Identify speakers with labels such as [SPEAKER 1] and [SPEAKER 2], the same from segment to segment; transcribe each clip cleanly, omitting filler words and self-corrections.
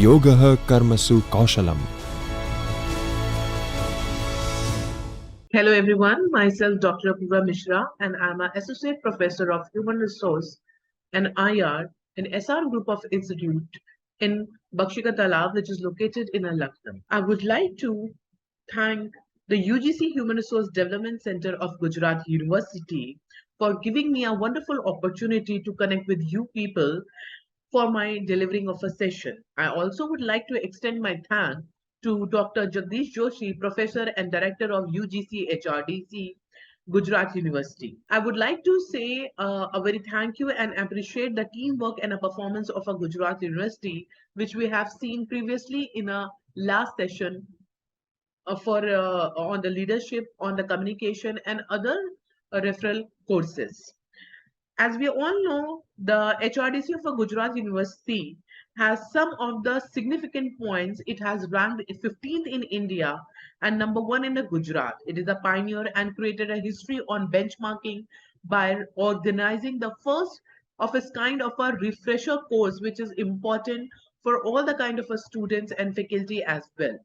[SPEAKER 1] Yogah Karmasu Kaushalam.
[SPEAKER 2] Hello everyone, myself Dr. Apoorva Mishra and I'm an Associate Professor of Human Resource and IR in SR Group of Institute in Bakshika Talab, which is located in Lucknow. I would like to thank the UGC Human Resource Development Center of Gujarat University for giving me a wonderful opportunity to connect with you people for my delivering of a session. I also would like to extend my thanks to Dr. Jagdish Joshi, Professor and Director of UGC HRDC, Gujarat University. I would like to say a very thank you and appreciate the teamwork and a performance of a Gujarat University, which we have seen previously in a last session for on the leadership, on the communication, and other referral courses. As we all know, the HRDC of a Gujarat University has some of the significant points. It has ranked 15th in India and number one in the Gujarat. It is a pioneer and created a history on benchmarking by organizing the first of its kind of a refresher course, which is important for all the kind of a students and faculty as well.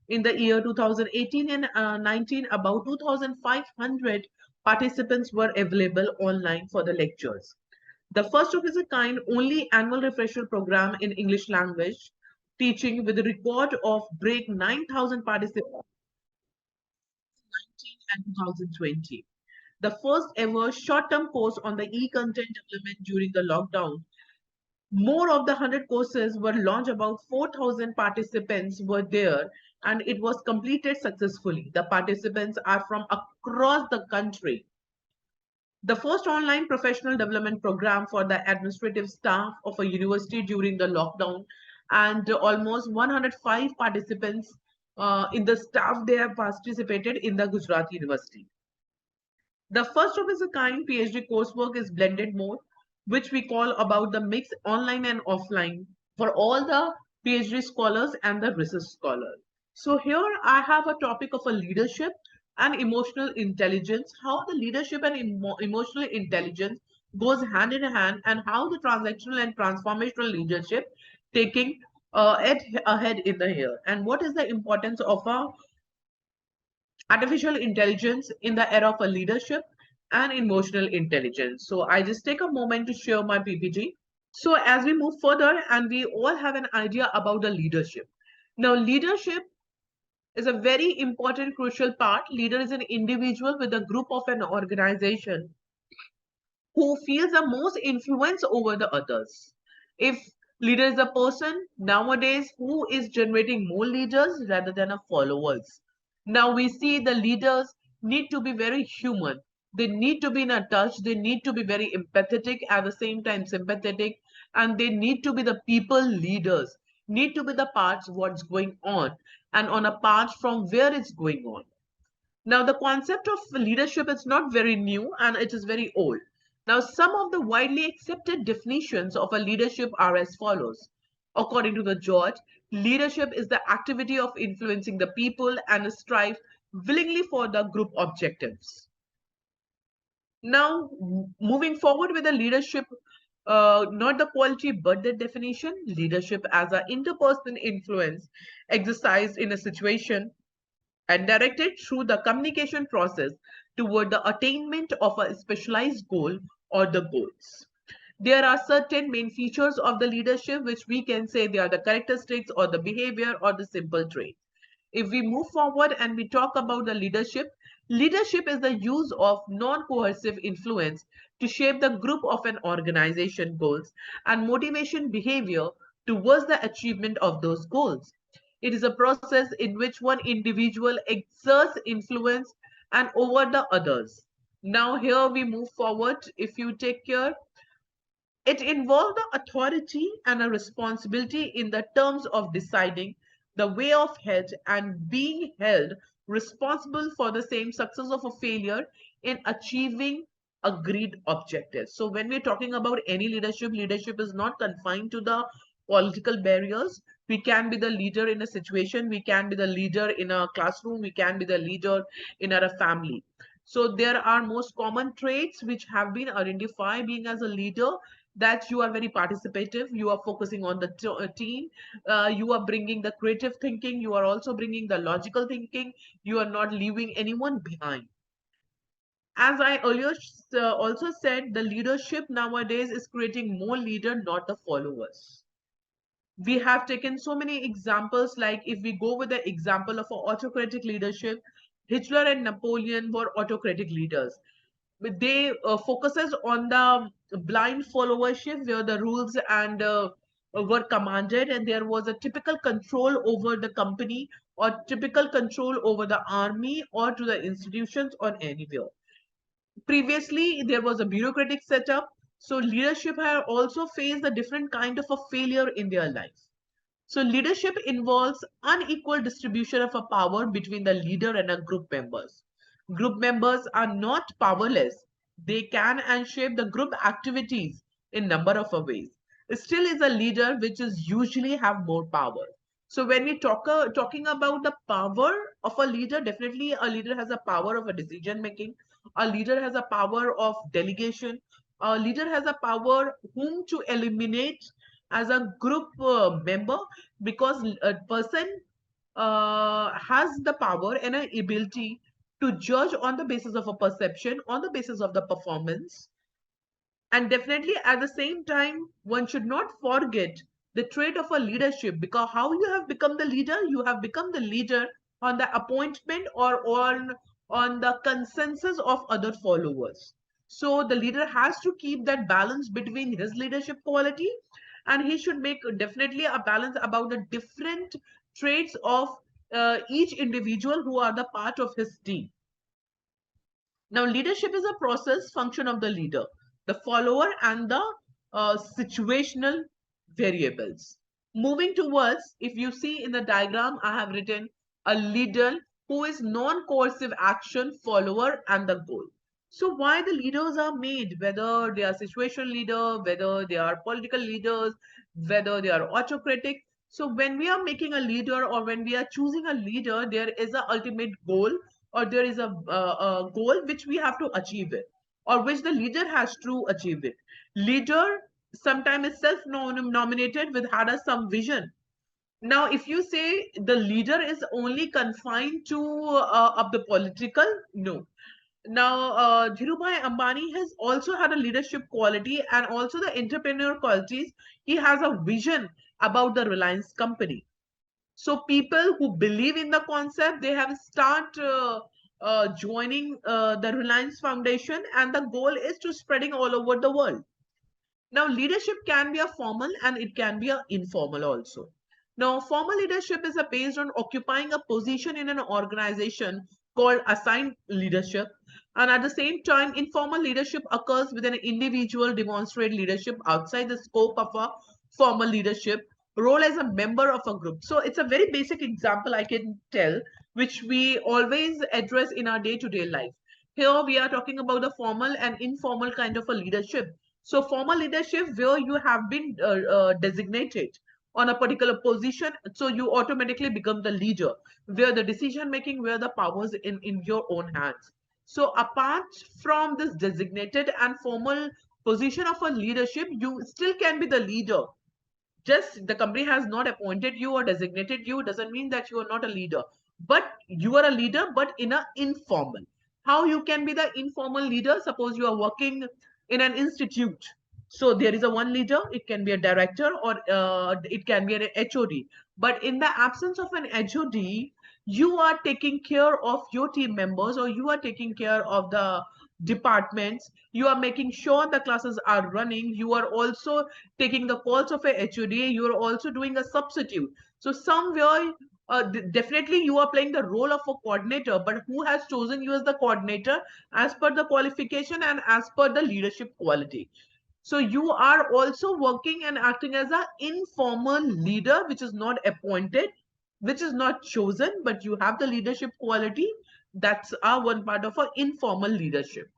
[SPEAKER 2] In the year 2018 and 19, about 2,500 participants were available online for the lectures. The first of its kind only annual refresher program in English language teaching with a record of break 9,000 participants in 19 and 2020. The first ever short-term course on the e-content development during the lockdown. More of the 100 courses were launched, about 4,000 participants were there, and it was completed successfully. The participants are from across the country. The first online professional development program for the administrative staff of a university during the lockdown, and almost 105 participants in the staff they have participated in the Gujarat University. The first of its kind PhD coursework is blended mode, which we call about the mix online and offline for all the PhD scholars and the research scholars. So here I have a topic of a leadership and emotional intelligence, how the leadership and emotional intelligence goes hand in hand, and how the transactional and transformational leadership taking ahead in the here, and what is the importance of a artificial intelligence in the era of a leadership and emotional intelligence. So I just take a moment to share my PPT. So as we move further and we all have an idea about the leadership. Now leadership is a very important crucial part. Leader is an individual with a group of an organization who feels the most influence over the others. If leader is a person nowadays who is generating more leaders rather than a followers. Now we see the leaders need to be very human. They need to be in a touch. They need to be very empathetic, at the same time sympathetic, and they need to be the people leaders. Need to be the parts what's going on and on a path from where it's going on. Now, the concept of leadership is not very new and it is very old. Now, some of the widely accepted definitions of a leadership are as follows. According to the George, leadership is the activity of influencing the people and strive willingly for the group objectives. Now, moving forward with the leadership, not the quality but the definition, leadership as an interpersonal influence exercised in a situation and directed through the communication process toward the attainment of a specialized goal or the goals. There are certain main features of the leadership which we can say they are the characteristics or the behavior or the simple trait. If we move forward and we talk about the leadership, leadership is the use of non-coercive influence to shape the group of an organization goals and motivation behavior towards the achievement of those goals. It is a process in which one individual exerts influence and over the others. Now here we move forward. If you take care, it involved the authority and a responsibility in the terms of deciding the way of head and being held responsible for the same success of a failure in achieving agreed objectives. So when we're talking about any leadership, leadership is not confined to the political barriers. We can be the leader in a situation, we can be the leader in a classroom, we can be the leader in our family. So there are most common traits which have been identified being as a leader. that you are very participative, you are focusing on the team, you are bringing the creative thinking, you are also bringing the logical thinking, you are not leaving anyone behind. As I earlier also said, the leadership nowadays is creating more leader, not the followers. We have taken so many examples, like if we go with the example of autocratic leadership, Hitler and Napoleon were autocratic leaders. But they focuses on the blind followership where the rules and were commanded, and there was a typical control over the company or typical control over the army or to the institutions or anywhere. Previously, there was a bureaucratic setup, so leadership had also faced a different kind of a failure in their life. So leadership involves unequal distribution of a power between the leader and a group members. Group members are not powerless. They can and shape the group activities in number of ways. Still is a leader which is usually have more power. So when we talking about the power of a leader, definitely a leader has a power of a decision making. A leader has a power of delegation. A leader has a power whom to eliminate as a group member, because a person has the power and an ability to judge on the basis of a perception, on the basis of the performance. And definitely at the same time, one should not forget the trait of a leadership, because how you have become the leader, you have become the leader on the appointment or on the consensus of other followers. So the leader has to keep that balance between his leadership quality, and he should make definitely a balance about the different traits of each individual who are the part of his team. Now, leadership is a process function of the leader, the follower, and the situational variables. Moving towards, if you see in the diagram, I have written a leader who is non-coercive action, follower, and the goal. So why the leaders are made, whether they are situational leader, whether they are political leaders, whether they are autocratic. So when we are making a leader or when we are choosing a leader, there is an ultimate goal, or there is a goal which we have to achieve it, or which the leader has to achieve it. Leader sometimes is self-nominated with had a some vision. Now, if you say the leader is only confined to of the political, no. Now, Dhirubhai Ambani has also had a leadership quality and also the entrepreneur qualities. He has a vision about the Reliance company. So people who believe in the concept, they have start joining the Reliance Foundation, and the goal is to spreading all over the world. Now, leadership can be a formal and it can be a informal also. Now, formal leadership is based on occupying a position in an organization called assigned leadership. And at the same time, informal leadership occurs when an individual demonstrate leadership outside the scope of a formal leadership role as a member of a group. So it's a very basic example I can tell, which we always address in our day-to-day life. Here we are talking about the formal and informal kind of a leadership. So formal leadership where you have been designated on a particular position, so you automatically become the leader, where the decision making, where the powers in your own hands. So apart from this designated and formal position of a leadership, you still can be the leader. Just the company has not appointed you or designated you doesn't mean that you are not a leader, but you are a leader, but in a informal. How you can be the informal leader? Suppose you are working in an institute, so there is a one leader, it can be a director or it can be an HOD. But in the absence of an HOD, you are taking care of your team members, or you are taking care of the departments, you are making sure the classes are running, you are also taking the calls of a HOD, you are also doing a substitute. So somewhere, definitely you are playing the role of a coordinator, but who has chosen you as the coordinator as per the qualification and as per the leadership quality? So you are also working and acting as an informal leader, which is not appointed, which is not chosen, but you have the leadership quality. That's our one part of our informal leadership.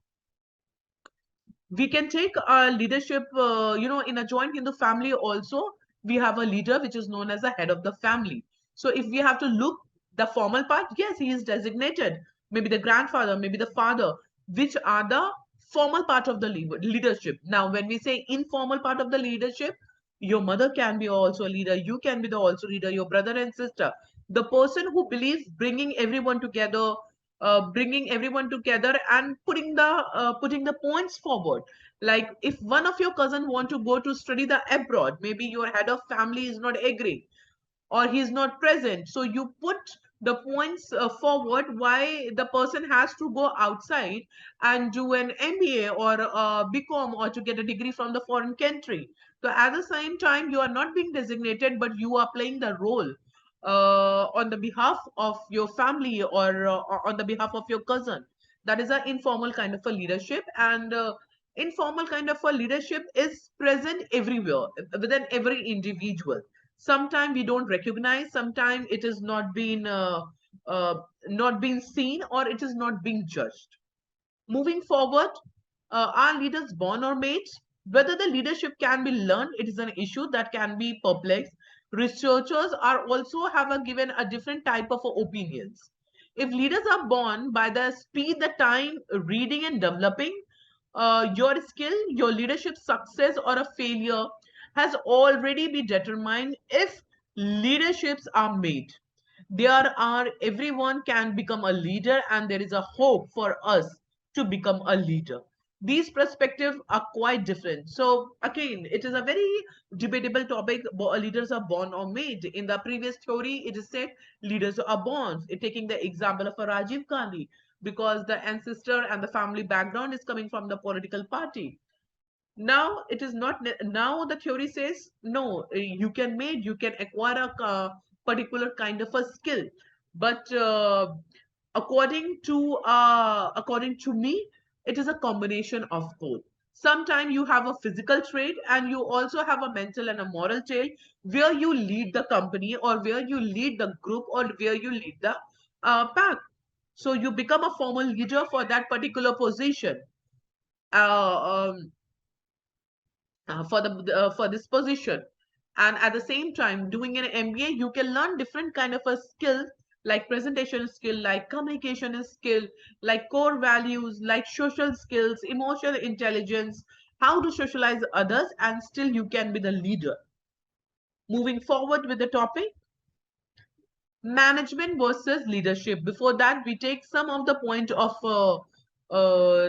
[SPEAKER 2] We can take our leadership, in a joint Hindu family also, we have a leader which is known as the head of the family. So if we have to look the formal part, yes, he is designated, maybe the grandfather, maybe the father, which are the formal part of the leadership. Now, when we say informal part of the leadership, your mother can be also a leader. You can be the also leader. Your brother and sister, the person who believes bringing everyone together and putting the points forward. Like if one of your cousin want to go to study the abroad, maybe your head of family is not agreeing or he's not present, so you put the points forward why the person has to go outside and do an MBA or BCom or to get a degree from the foreign country. So at the same time you are not being designated, but you are playing the role on the behalf of your family or on the behalf of your cousin. That is an informal kind of a leadership, and informal kind of a leadership is present everywhere within every individual. Sometimes we don't recognize, sometimes it is uh, not being seen, or it is not being judged. Moving forward, are leaders born or made? Whether the leadership can be learned, it is an issue that can be perplexed. Researchers are also have given a different type of opinions. If leaders are born by the speed, the time, reading and developing, your skill, your leadership success or a failure has already been determined. If leaderships are made, there are everyone can become a leader, and there is a hope for us to become a leader. These perspectives are quite different. So again, it is a very debatable topic. Leaders are born or made. In the previous theory, it is said leaders are born. Taking the example of a Rajiv Gandhi, because the ancestor and the family background is coming from the political party. Now it is not. Now the theory says no. You can acquire a particular kind of a skill, but according to me, it is a combination of both. Sometimes you have a physical trait and you also have a mental and a moral trait, where you lead the company or where you lead the group or where you lead the pack. So you become a formal leader for that particular position. Uh, um, for this position, and at the same time doing an MBA, you can learn different kind of a skill, like presentation skill, like communication skill, like core values, like social skills, emotional intelligence, how to socialize others, and still you can be the leader. Moving forward with the topic, management versus leadership. Before that, we take some of the point of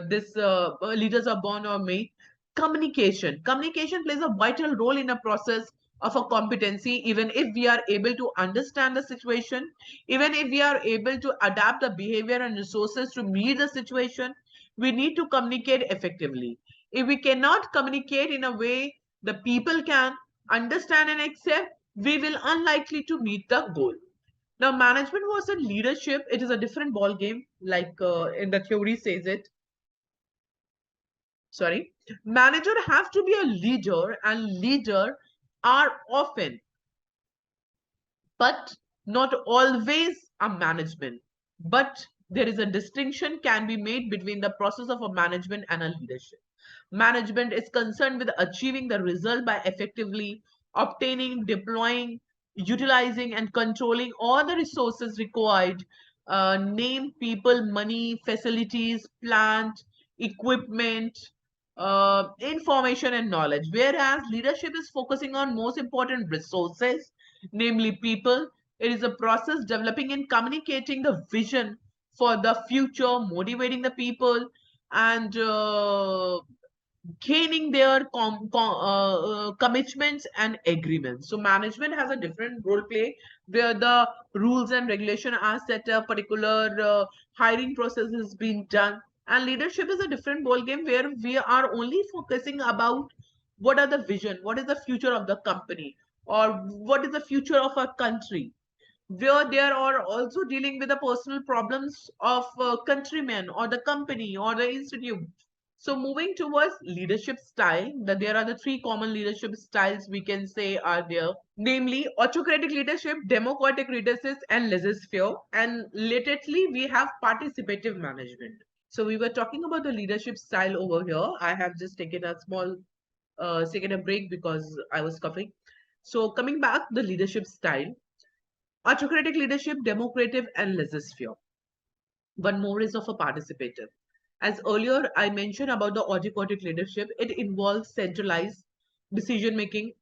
[SPEAKER 2] this leaders are born or made. Communication plays a vital role in a process of a competency. Even if we are able to understand the situation, even if we are able to adapt the behavior and resources to meet the situation, we need to communicate effectively. If we cannot communicate in a way the people can understand and accept, we will unlikely to meet the goal. Now, management versus leadership, it is a different ball game, like in the theory says it. Sorry, manager have to be a leader, and leader are often, but not always, a management. But there is a distinction can be made between the process of a management and a leadership. Management is concerned with achieving the result by effectively obtaining, deploying, utilizing, and controlling all the resources required, name, people, money, facilities, plant, equipment, information, and knowledge. Whereas leadership is focusing on most important resources, namely people. It is a process developing and communicating the vision for the future, motivating the people, and gaining their commitments and agreements. So management has a different role play, where the rules and regulation are set up, particular hiring process is being done. And leadership is a different ball game, where we are only focusing about what are the vision, what is the future of the company, or what is the future of our country, where they are also dealing with the personal problems of countrymen or the company or the institute. So moving towards leadership style, that there are the three common leadership styles we can say are there, namely autocratic leadership, democratic leadership, and laissez-faire. And lately we have participative management. So we were talking about the leadership style over here. I have just taken a small taken a break because I was coughing. So coming back, the leadership style. Autocratic leadership, democratic, and laissez-faire. One more is of a participative. As earlier I mentioned about the autocratic leadership, it involves centralized decision making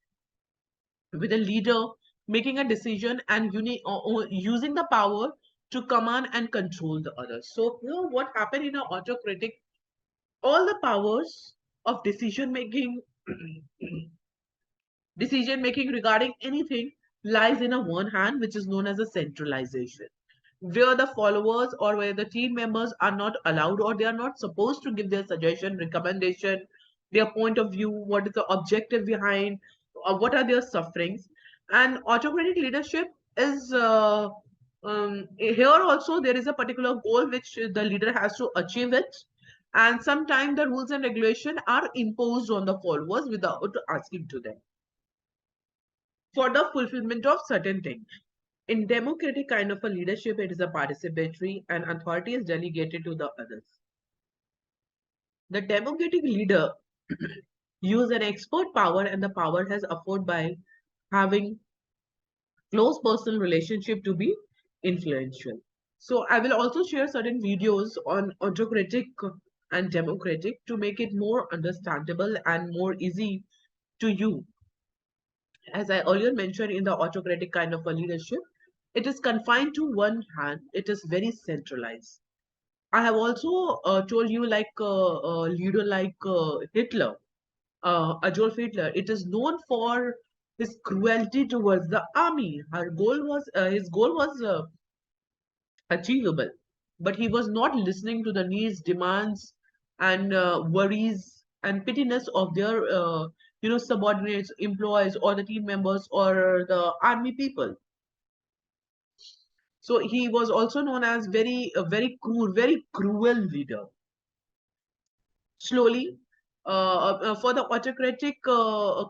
[SPEAKER 2] with a leader making a decision and or using the power to command and control the others. So here what happened in an autocratic, all the powers of decision making regarding anything lies in a one hand, which is known as a centralization, where the followers or where the team members are not allowed or they are not supposed to give their suggestion, recommendation, their point of view, what is the objective behind, what are their sufferings. And autocratic leadership is here also there is a particular goal which the leader has to achieve it, and sometimes the rules and regulation are imposed on the followers without asking to them for the fulfillment of certain things. In democratic kind of a leadership, it is a participatory and authority is delegated to the others. The democratic leader use an expert power and the power has afforded by having close personal relationship to be influential. So I will also share certain videos on autocratic and democratic to make it more understandable and more easy to you. As I earlier mentioned, in the autocratic kind of a leadership, it is confined to one hand, it is very centralized. I have also told you like a leader like Hitler, Adolf Hitler. It is known for his cruelty towards the army. His goal was achievable, but he was not listening to the needs, demands, and worries and pettiness of their subordinates, employees, or the team members or the army people. So he was also known as very cruel, very cruel leader. Slowly, for the autocratic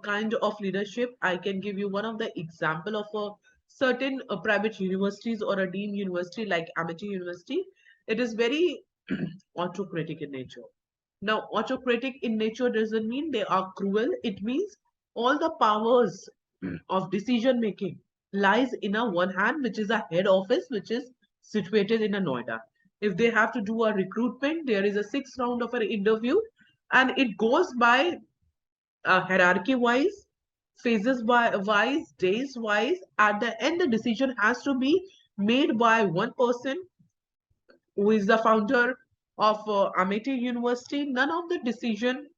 [SPEAKER 2] kind of leadership, I can give you one of the example of a certain private universities or a deemed university like Amity University. It is very autocratic in nature. Now, autocratic in nature doesn't mean they are cruel. It means all the powers of decision making lies in a one hand, which is a head office, which is situated in a Noida. If they have to do a recruitment, there is a 6 round of an interview, and it goes by hierarchy wise, phases wise, days wise. At the end, the decision has to be made by one person who is the founder of Amity University. None of the decision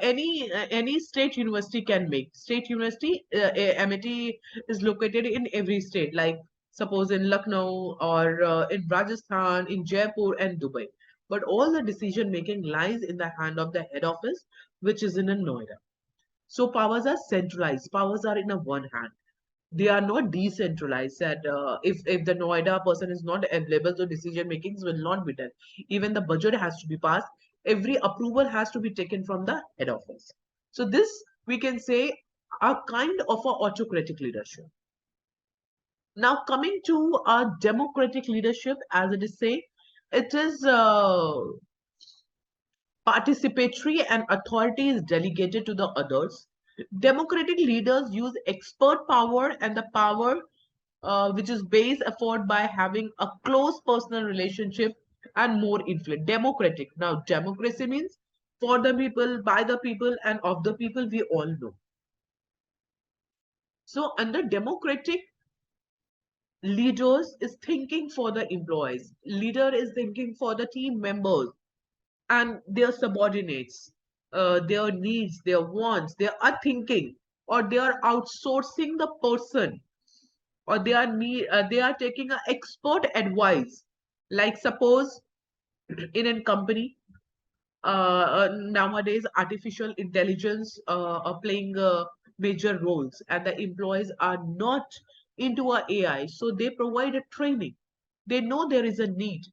[SPEAKER 2] any state university can make. State university, Amity is located in every state, like suppose in Lucknow or in Rajasthan, in Jaipur and Dubai. But all the decision making lies in the hand of the head office, which is in a Noida. So powers are centralized. Powers are in a one hand, they are not decentralized. That if the Noida person is not available, so decision makings will not be done. Even the budget has to be passed. Every approval has to be taken from the head office. So this we can say a kind of a autocratic leadership. Now coming to our democratic leadership, as it is saying, it is participatory and authority is delegated to the others. Democratic leaders use expert power and the power which is based afford by having a close personal relationship and more influence. Democratic. Now, democracy means for the people, by the people, and of the people, we all know. So, under democratic, leaders is thinking for the employees, leader is thinking for the team members and their subordinates, their needs, their wants, they are thinking, or they are outsourcing the person, or they are taking an expert advice. Like suppose in a company, nowadays artificial intelligence are playing major roles and the employees are not into a AI, so they provide a training. They know there is a need,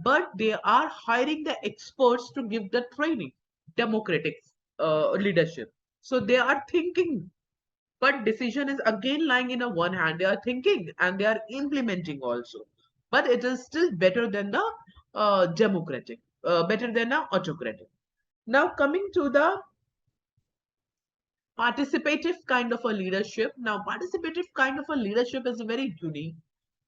[SPEAKER 2] but they are hiring the experts to give the training. Democratic leadership, so they are thinking, but decision is again lying in a one hand. They are thinking and they are implementing also, but it is still better than the democratic, better than the autocratic. Now coming to the participative kind of a leadership. Now participative kind of a leadership is very unique.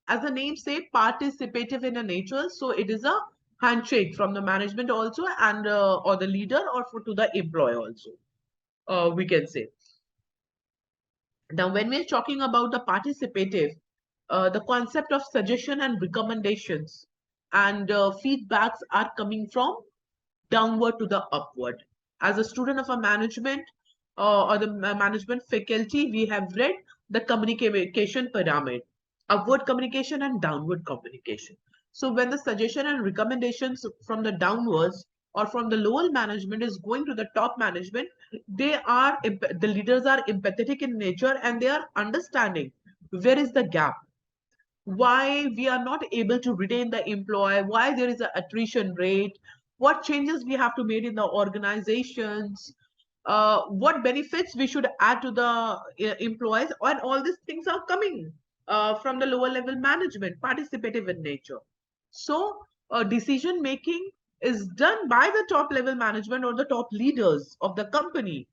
[SPEAKER 2] As the name say, participative in a nature, so it is a handshake from the management also, and or the leader, or to the employee also, we can say. Now, when we're talking about the participative, the concept of suggestion and recommendations and feedbacks are coming from downward to the upward. As a student of a management or the management faculty, we have read the communication pyramid, upward communication and downward communication. So when the suggestion and recommendations from the downwards or from the lower management is going to the top management, the leaders are empathetic in nature, and they are understanding where is the gap, why we are not able to retain the employee, why there is an attrition rate, what changes we have to make in the organizations, what benefits we should add to the employees, and all these things are coming from the lower level management, participative in nature. So decision making is done by the top level management or the top leaders of the company,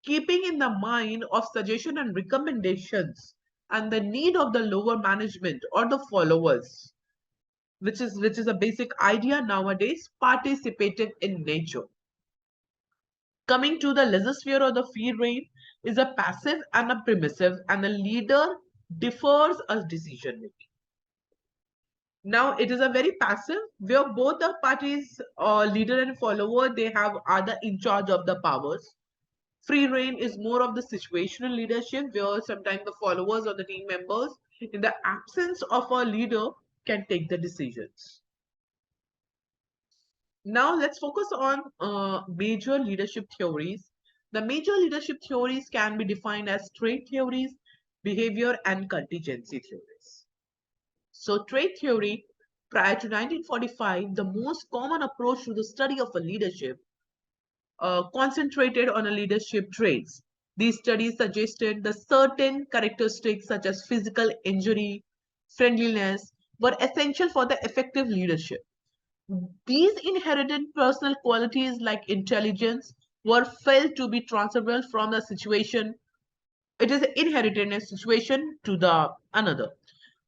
[SPEAKER 2] keeping in the mind of suggestion and recommendations and the need of the lower management or the followers, which is a basic idea nowadays, participative in nature. Coming to the laissez-faire or the free rein is a passive and a permissive, and the leader differs as decision making. Now it is a very passive, where both the parties, leader and follower, they have other in charge of the powers. Free reign is more of the situational leadership, where sometimes the followers or the team members, in the absence of a leader, can take the decisions. Now let's focus on major leadership theories. The major leadership theories can be defined as trait theories, behavior, and contingency theories. So trait theory, prior to 1945, the most common approach to the study of a leadership concentrated on a leadership traits. These studies suggested the certain characteristics such as physical injury, friendliness were essential for the effective leadership. These inherited personal qualities like intelligence were felt to be transferable from the situation. It is inherited in a situation to the another,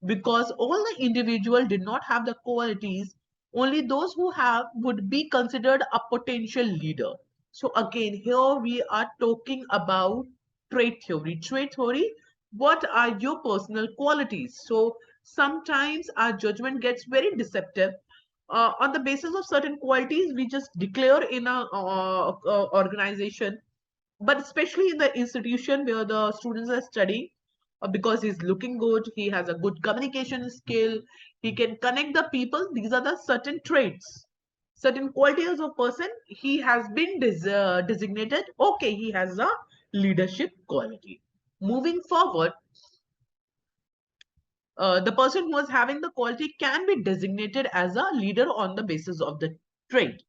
[SPEAKER 2] because all the individual did not have the qualities, only those who have would be considered a potential leader. So again, here we are talking about trait theory. Trait theory, what are your personal qualities? So sometimes our judgment gets very deceptive. On the basis of certain qualities, we just declare in a organization, but especially in the institution where the students are studying, because he's looking good, he has a good communication skill, he can connect the people. These are the certain traits, certain qualities of person. He has been designated, okay, he has a leadership quality. Moving forward, the person who is having the quality can be designated as a leader on the basis of the trait.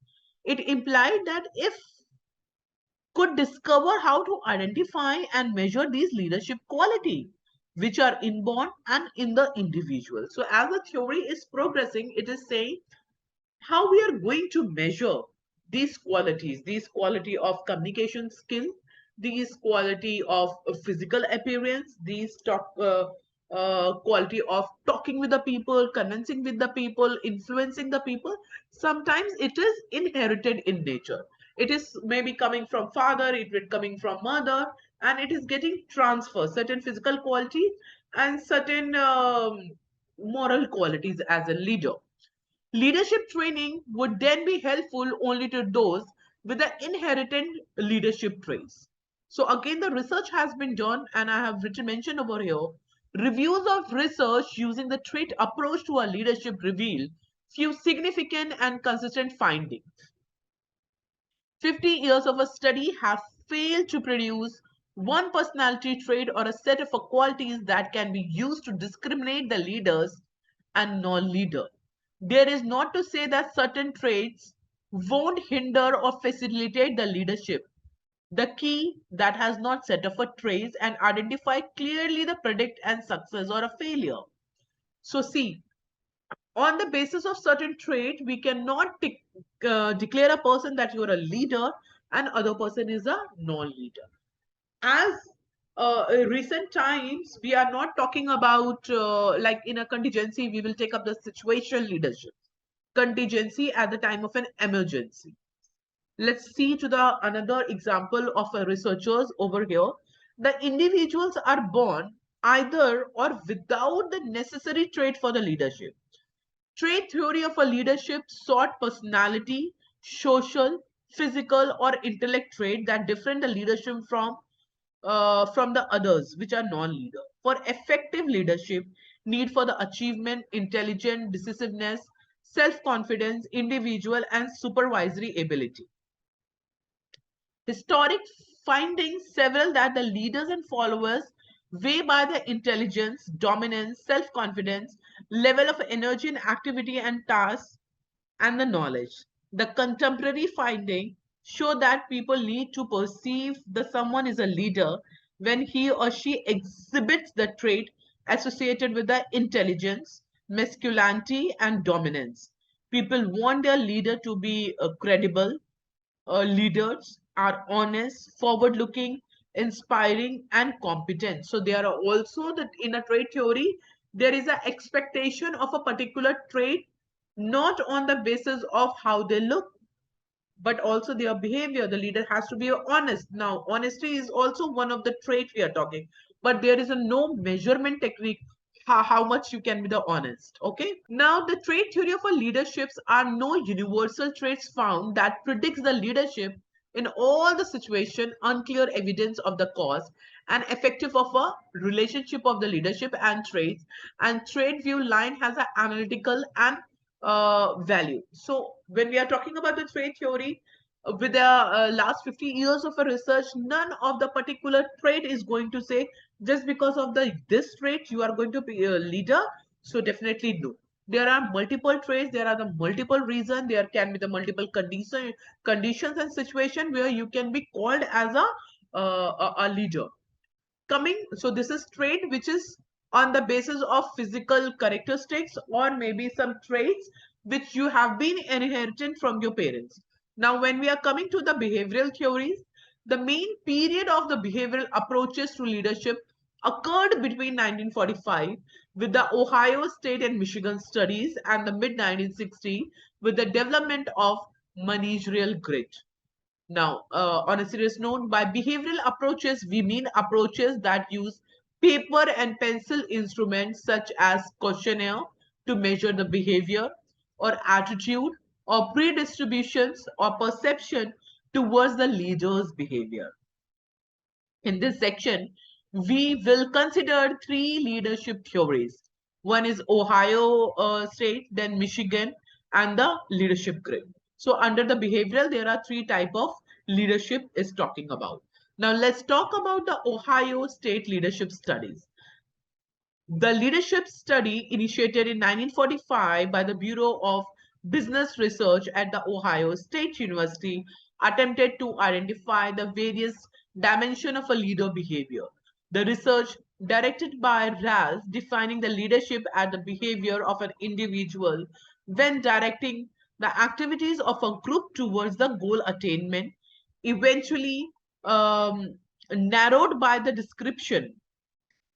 [SPEAKER 2] It implied that if could discover how to identify and measure these leadership quality, which are inborn and in the individual. So as the theory is progressing, it is saying how we are going to measure these qualities, these quality of communication skill, these quality of physical appearance, these quality of talking with the people, convincing with the people, influencing the people. Sometimes it is inherited in nature. It is maybe coming from father, it is coming from mother, and it is getting transferred, certain physical qualities and certain moral qualities as a leader. Leadership training would then be helpful only to those with the inherited leadership traits. So again, the research has been done, and I have written mentioned over here. Reviews of research using the trait approach to a leadership reveal few significant and consistent findings. 50 years of a study have failed to produce one personality trait or a set of qualities that can be used to discriminate the leaders and non-leader. There is not to say that certain traits won't hinder or facilitate the leadership. The key that has not set up a trace and identify clearly the predict and success or a failure. So see, on the basis of certain trait, we cannot declare a person that you're a leader and other person is a non-leader. As recent times, we are not talking about like in a contingency, we will take up the situational leadership. contingency at the time of an emergency. Let's see to the another example of researchers over here. The individuals are born either or without the necessary trait for the leadership. Trait theory of a leadership sought personality, social, physical, or intellect trait that different the leadership from the others which are non-leader. For effective leadership, need for the achievement, intelligence, decisiveness, self-confidence, individual and supervisory ability. Historic findings several that the leaders and followers weigh by the intelligence, dominance, self-confidence, level of energy and activity and tasks, and the knowledge. The contemporary finding show that people need to perceive that someone is a leader when he or she exhibits the trait associated with the intelligence, masculinity, and dominance. People want their leader to be credible, leaders are honest, forward looking, inspiring, and competent. So, there are also that in a trait theory, there is an expectation of a particular trait not on the basis of how they look, but also their behavior. The leader has to be honest. Now, honesty is also one of the traits we are talking, but there is a no measurement technique how much you can be the honest. Okay. Now, the trait theory of a leaderships are no universal traits found that predicts the leadership in all the situation, unclear evidence of the cause and effective of a relationship of the leadership and traits, and trait view line has an analytical and value. So when we are talking about the trait theory, with the last 50 years of a research, none of the particular trait is going to say just because of the this trait you are going to be a leader. So definitely no. There are multiple traits. There are the multiple reasons. There can be the multiple conditions and situation where you can be called as a leader. Coming, so this is trait which is on the basis of physical characteristics or maybe some traits which you have been inherited from your parents. Now when we are coming to the behavioral theories, the main period of the behavioral approaches to leadership occurred between 1945 with the Ohio State and Michigan studies and the mid 1960s with the development of managerial grit. Now, on a serious note, by behavioral approaches, we mean approaches that use paper and pencil instruments such as questionnaire to measure the behavior or attitude or predistributions or perception towards the leader's behavior. In this section, we will consider three leadership theories. One is Ohio State, then Michigan, and the leadership grid. So under the behavioral, there are three type of leadership is talking about. Now let's talk about the Ohio State leadership studies. The leadership study initiated in 1945 by the Bureau of Business Research at the Ohio State University attempted to identify the various dimensions of a leader behavior. The research directed by Ralph defining the leadership as the behavior of an individual when directing the activities of a group towards the goal attainment, eventually narrowed by the description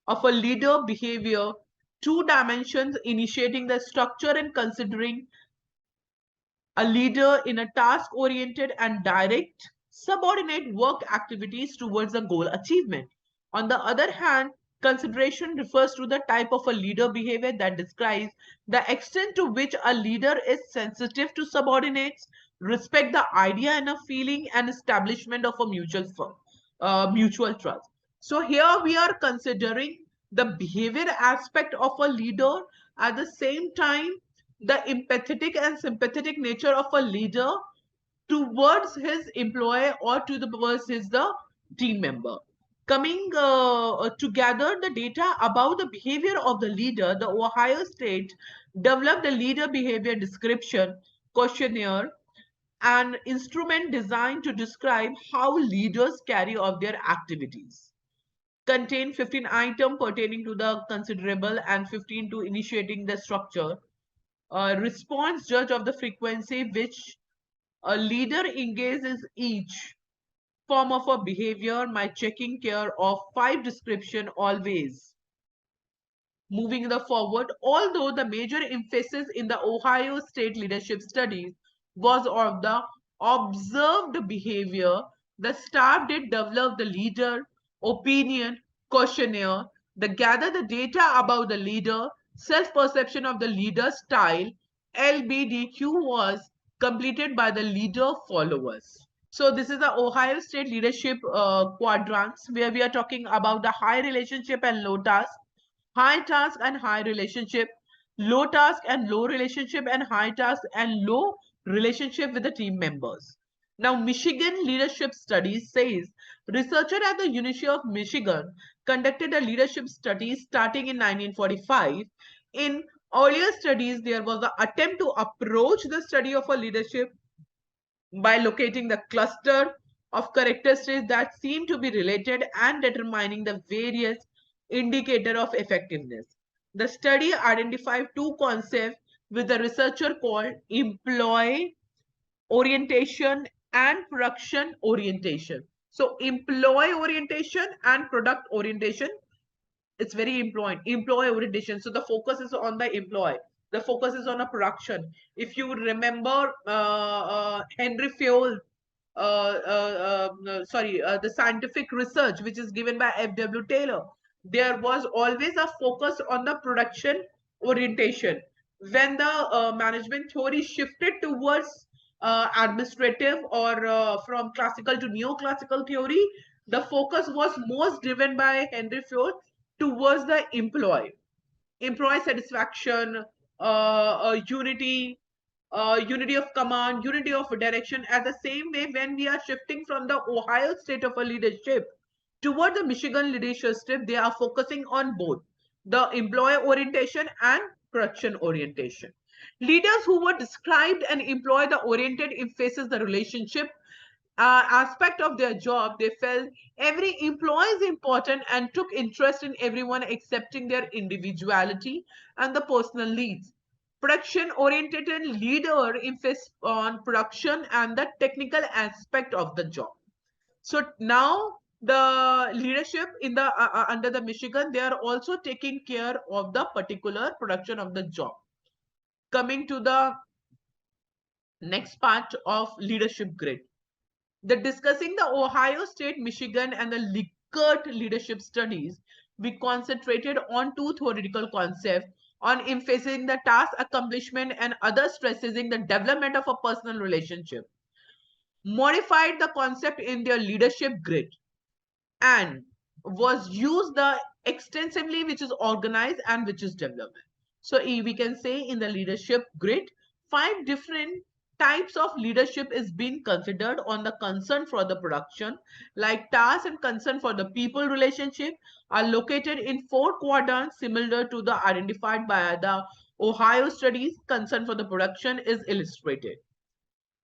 [SPEAKER 2] of a leader behavior, two dimensions initiating the structure and considering a leader in a task oriented and direct subordinate work activities towards a goal achievement. On the other hand, consideration refers to the type of a leader behavior that describes the extent to which a leader is sensitive to subordinates, respect the idea and a feeling, and establishment of a mutual trust. So here we are considering the behavior aspect of a leader, at the same time the empathetic and sympathetic nature of a leader towards his employee or towards his the team member. Coming together the data about the behavior of the leader, the Ohio State developed a leader behavior description questionnaire, an instrument designed to describe how leaders carry out their activities. Contain 15 items pertaining to the considerable and 15 to initiating the structure. Response judge of the frequency which a leader engages each form of a behavior by checking care of 5 description always. moving the forward, although the major emphasis in the Ohio State leadership studies was of the observed behavior, the staff did develop the leader opinion questionnaire, they gather the data about the leader, self-perception of the leader style, LBDQ was completed by the leader followers. So this is the Ohio State leadership quadrants where we are talking about the high relationship and low task, high task and high relationship, low task and low relationship, and high task and low relationship with the team members. Now, Michigan Leadership Studies says researcher at the University of Michigan conducted a leadership study starting in 1945. In earlier studies, there was an attempt to approach the study of a leadership by locating the cluster of characteristics that seem to be related and determining the various indicator of effectiveness. The study identified two concepts with the researcher called employee orientation and production orientation. So employee orientation and product orientation, it's very employee orientation. So the focus is on the employee, the focus is on a production. If you remember Henry Fayol, the scientific research which is given by F.W. Taylor, there was always a focus on the production orientation. When the management theory shifted towards administrative or from classical to neoclassical theory, the focus was most driven by Henry Fayol towards the employee satisfaction, unity, unity of command, unity of direction. At the same way, when we are shifting from the Ohio state of a leadership toward the Michigan leadership, they are focusing on both the employee orientation and production orientation. Leaders who were described and employ the oriented emphasis the relationship aspect of their job. They felt every employee is important and took interest in everyone accepting their individuality and the personal needs. Production oriented leader emphasis on production and the technical aspect of the job. So now the leadership in the under the Michigan, they are also taking care of the particular production of the job. Coming to the next part of leadership grid, the discussing the Ohio State, Michigan, and the Likert leadership studies, we concentrated on two theoretical concepts on emphasizing the task accomplishment and other stressing the development of a personal relationship. Modified the concept in their leadership grid and was used the extensively which is organized and which is developed. So we can say in the leadership grid, 5 different types of leadership is being considered on the concern for the production, like task and concern for the people relationship are located in 4 quadrants similar to the identified by the Ohio studies. Concern for the production is illustrated.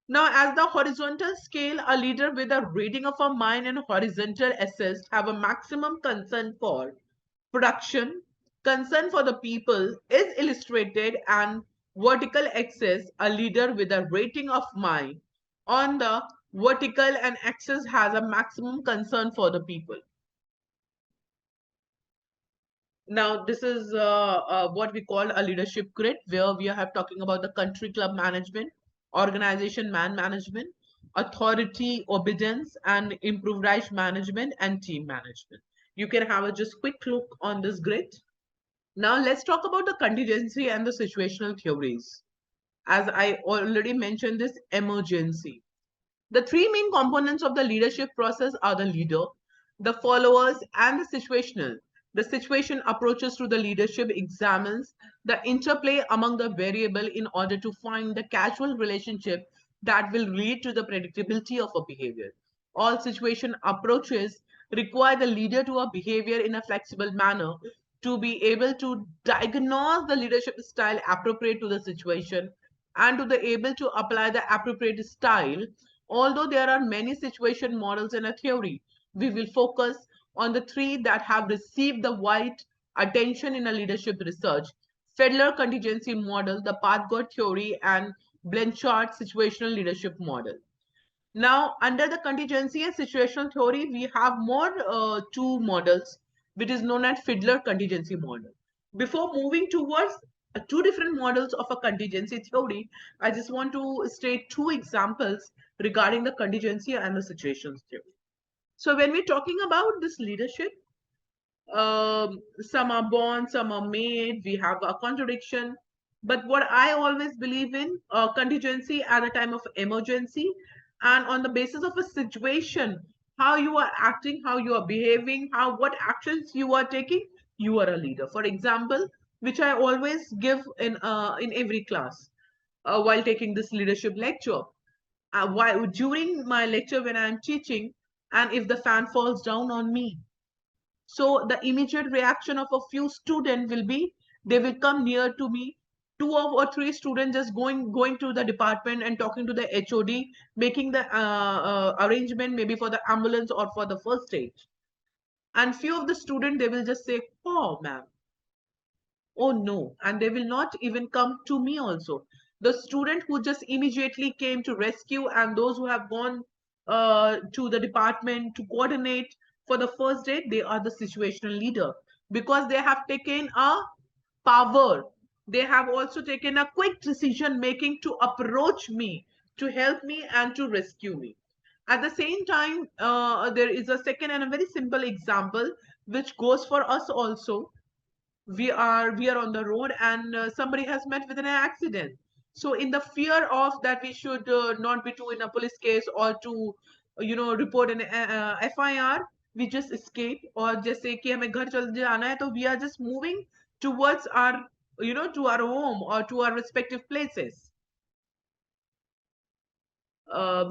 [SPEAKER 2] Now, as the horizontal scale, a leader with a rating of a mind and horizontal assist have a maximum concern for production. Concern for the people is illustrated, and vertical axis, a leader with a rating of mind on the vertical and axis has a maximum concern for the people. Now, this is what we call a leadership grid, where we have talking about the country club management, organization man management, authority obedience, and improvised management and team management. You can have a just quick look on this grid. Now, let's talk about the contingency and the situational theories. As I already mentioned, this emergency. The 3 main components of the leadership process are the leader, the followers, and the situational. The situation approaches to the leadership examines the interplay among the variable in order to find the causal relationship that will lead to the predictability of a behavior. All situation approaches require the leader to a behavior in a flexible manner to be able to diagnose the leadership style appropriate to the situation and to be able to apply the appropriate style. Although there are many situation models in a theory, we will focus on the 3 that have received the wide attention in a leadership research: Fiedler contingency model, the Pathgard theory, and Blanchard situational leadership model. Now, under the contingency and situational theory, we have more 2 models, which is known as Fiedler contingency model. Before moving towards two different models of a contingency theory, I just want to state two examples regarding the contingency and the situations theory. So when we're talking about this leadership, some are born, some are made, we have a contradiction. But what I always believe in, contingency at a time of emergency, and on the basis of a situation, how you are acting, how you are behaving, how what actions you are taking, you are a leader. For example, which I always give in every class while taking this leadership lecture. While during my lecture when I am teaching, and if the fan falls down on me, so the immediate reaction of a few students will be they will come near to me, two or three students just going to the department and talking to the HOD, making the arrangement maybe for the ambulance or for the first aid. And few of the students they will just say, oh ma'am, oh no, and they will not even come to me also. The student who just immediately came to rescue and those who have gone to the department to coordinate for the first aid, they are the situational leader because they have taken a power. They have also taken a quick decision making to approach me, to help me and to rescue me. At the same time, there is a second and a very simple example which goes for us also. We are on the road and somebody has met with an accident. So in the fear of that we should not be to in a police case or to report an FIR, we just escape or just say कि हमें घर चल जाना है, तो we are just moving towards our to our home or to our respective places,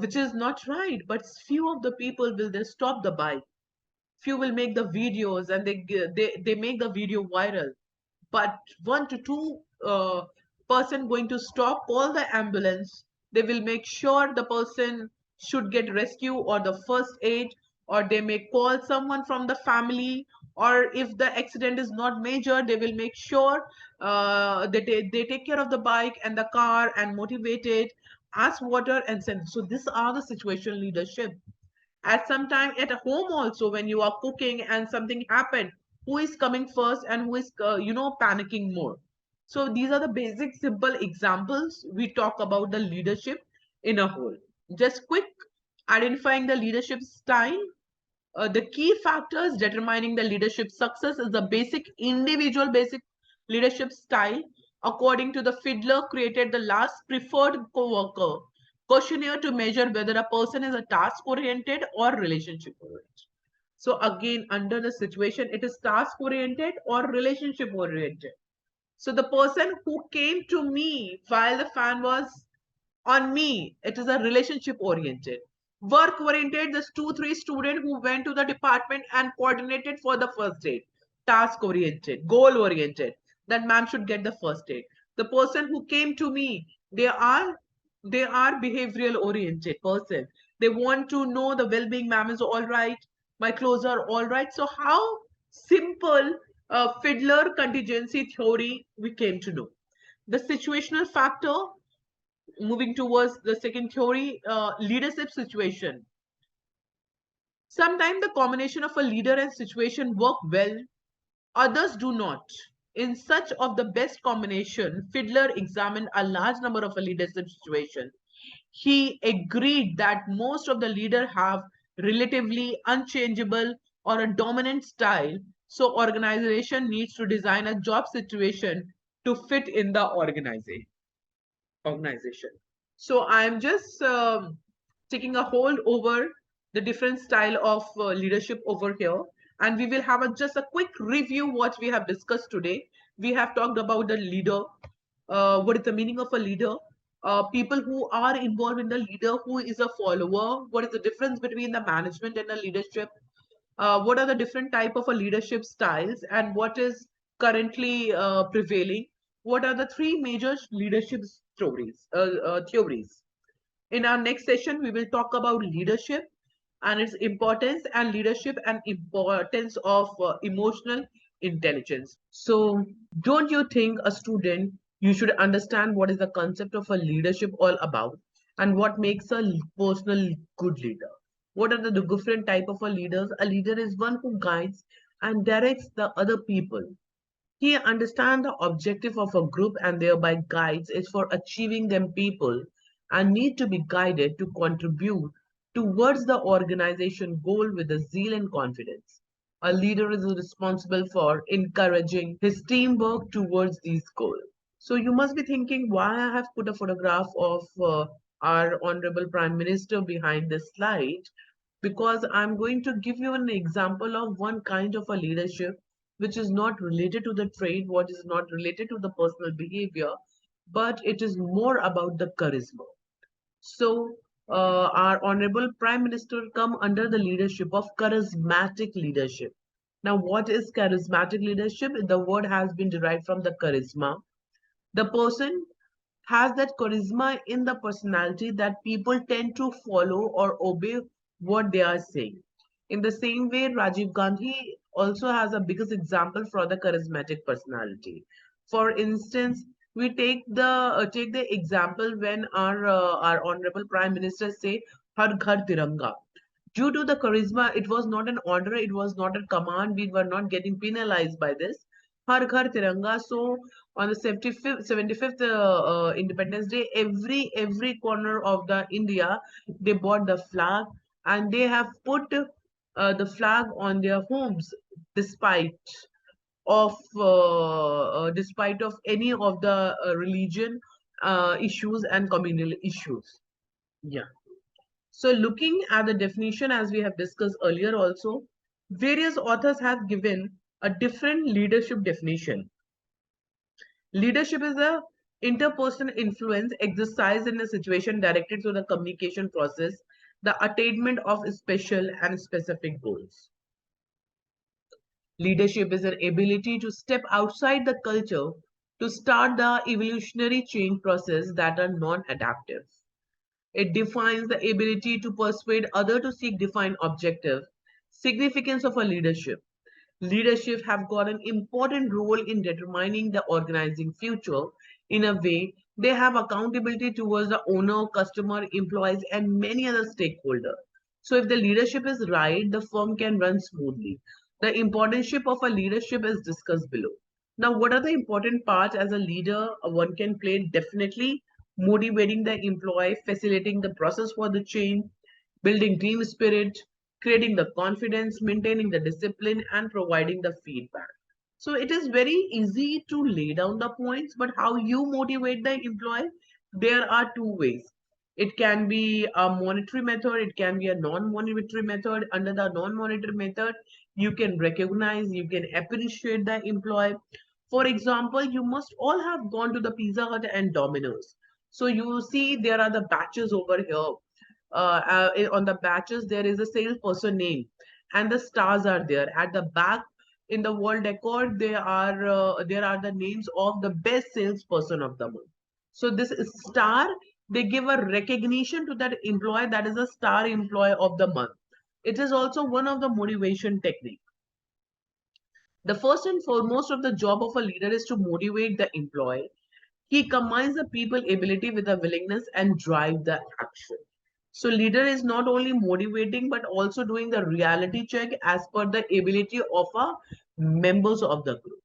[SPEAKER 2] which is not right. But few of the people will they stop the bike, few will make the videos and they make the video viral, but one to two person going to stop, call the ambulance. They will make sure the person should get rescue or the first aid, or they may call someone from the family, or if the accident is not major, they will make sure they take care of the bike and the car and motivate it, ask water and send. So these are the situational leadership. At some time at home also, when you are cooking and something happened, who is coming first and who is panicking more. So these are the basic simple examples we talk about the leadership in a whole. Just quick, identifying the leadership style. The key factors determining the leadership success is the basic individual basic leadership style. According to the Fiedler, created the last preferred co-worker questionnaire to measure whether a person is a task oriented or relationship oriented. So again, under the situation, it is task oriented or relationship oriented. So the person who came to me while the fan was on me, it is a relationship oriented. Work oriented, there's two, three students who went to the department and coordinated for the first aid. Task oriented, goal oriented. That ma'am should get the first aid. The person who came to me, they are behavioral oriented person. They want to know the well-being, ma'am is all right, my clothes are all right. So how simple fiddler contingency theory we came to know. The situational factor, moving towards the second theory, leadership situation. Sometimes the combination of a leader and situation work well, others do not. In such of the best combination, Fiedler examined a large number of a leadership situation. He agreed that most of the leaders have relatively unchangeable or a dominant style, so organization needs to design a job situation to fit in the organization. So I'm just taking a hold over the different style of leadership over here, and we will have just a quick review what we have discussed today. We have talked about the leader, what is the meaning of a leader, people who are involved in the leader, who is a follower, what is the difference between the management and the leadership, what are the different type of a leadership styles and what is currently prevailing, what are the three major leadership theories. In our next session we will talk about leadership and its importance, and leadership and importance of emotional intelligence. So don't you think a student, you should understand what is the concept of a leadership all about and what makes a personal good leader? What are the different type of a leaders? A leader is one who guides and directs the other people. He understands the objective of a group and thereby guides it for achieving them people and need to be guided to contribute towards the organization goal with a zeal and confidence. A leader is responsible for encouraging his teamwork towards these goals. So you must be thinking why I have put a photograph of our Honorable Prime Minister behind this slide, because I'm going to give you an example of one kind of a leadership which is not related to the trade, what is not related to the personal behavior, but it is more about the charisma. So, our Honorable Prime Minister come under the leadership of charismatic leadership. Now, what is charismatic leadership? The word has been derived from the charisma. The person has that charisma in the personality that people tend to follow or obey what they are saying. In the same way, Rajiv Gandhi also has a biggest example for the charismatic personality. For instance, we take the example when our honorable prime minister say Har Ghar Tiranga. Due to the charisma, it was not an order, it was not a command. We were not getting penalized by this. Har Ghar Tiranga. So on the 75th Independence Day, every corner of the India, they bought the flag and they have put the flag on their homes despite of any of the religion issues and communal issues. Yeah. So looking at the definition as we have discussed earlier also, various authors have given a different leadership definition. Leadership is a interpersonal influence exercised in a situation directed to the communication process, the attainment of special and specific goals. Leadership is an ability to step outside the culture to start the evolutionary change process that are non-adaptive. It defines the ability to persuade others to seek defined objective. Significance of a leadership. Leadership have got an important role in determining the organizing future. In a way, they have accountability towards the owner, customer, employees, and many other stakeholders. So if the leadership is right, the firm can run smoothly. The importance of a leadership is discussed below. Now, what are the important parts as a leader one can play? Definitely motivating the employee, facilitating the process for the change, building team spirit, creating the confidence, maintaining the discipline, and providing the feedback. So it is very easy to lay down the points, but how you motivate the employee, there are two ways. It can be a monetary method, it can be a non-monetary method. Under the non-monetary method, you can recognize, you can appreciate the employee. For example, you must all have gone to the Pizza Hut and Domino's. So you see there are the batches over here. On the batches, there is a salesperson name and the stars are there. At the back in the wall decor, there are the names of the best salesperson of the month. So this star, they give a recognition to that employee that is a star employee of the month. It is also one of the motivation technique. The first and foremost of the job of a leader is to motivate the employee. He combines the people ability with the willingness and drive the action. So leader is not only motivating but also doing the reality check as per the ability of our members of the group.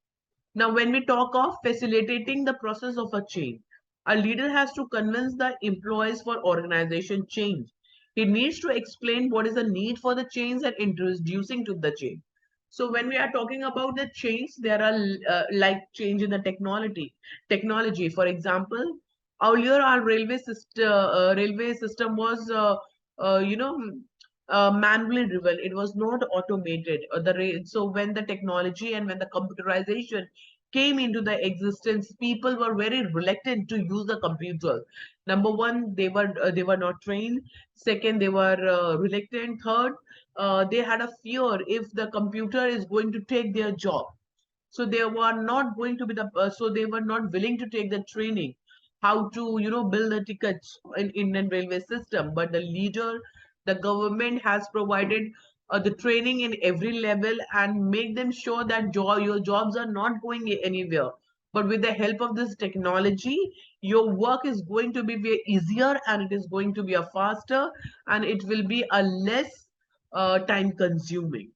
[SPEAKER 2] Now, when we talk of facilitating the process of a change, a leader has to convince the employees for organization change. He needs to explain what is the need for the change and introducing to the change. So when we are talking about the change, there are like change in the technology. Technology, for example, earlier our railway system was manually driven. It was not automated. So when the technology and when the computerization came into the existence, people were very reluctant to use the computer. Number one, they were not trained. Second, they were reluctant. Third, they had a fear if the computer is going to take their job. So they were not going to be so they were not willing to take the training how to build the tickets in Indian railway system. But the leader, the government has provided the training in every level and make them sure that your jobs are not going anywhere. But with the help of this technology, your work is going to be way easier and it is going to be a faster and it will be a less time consuming.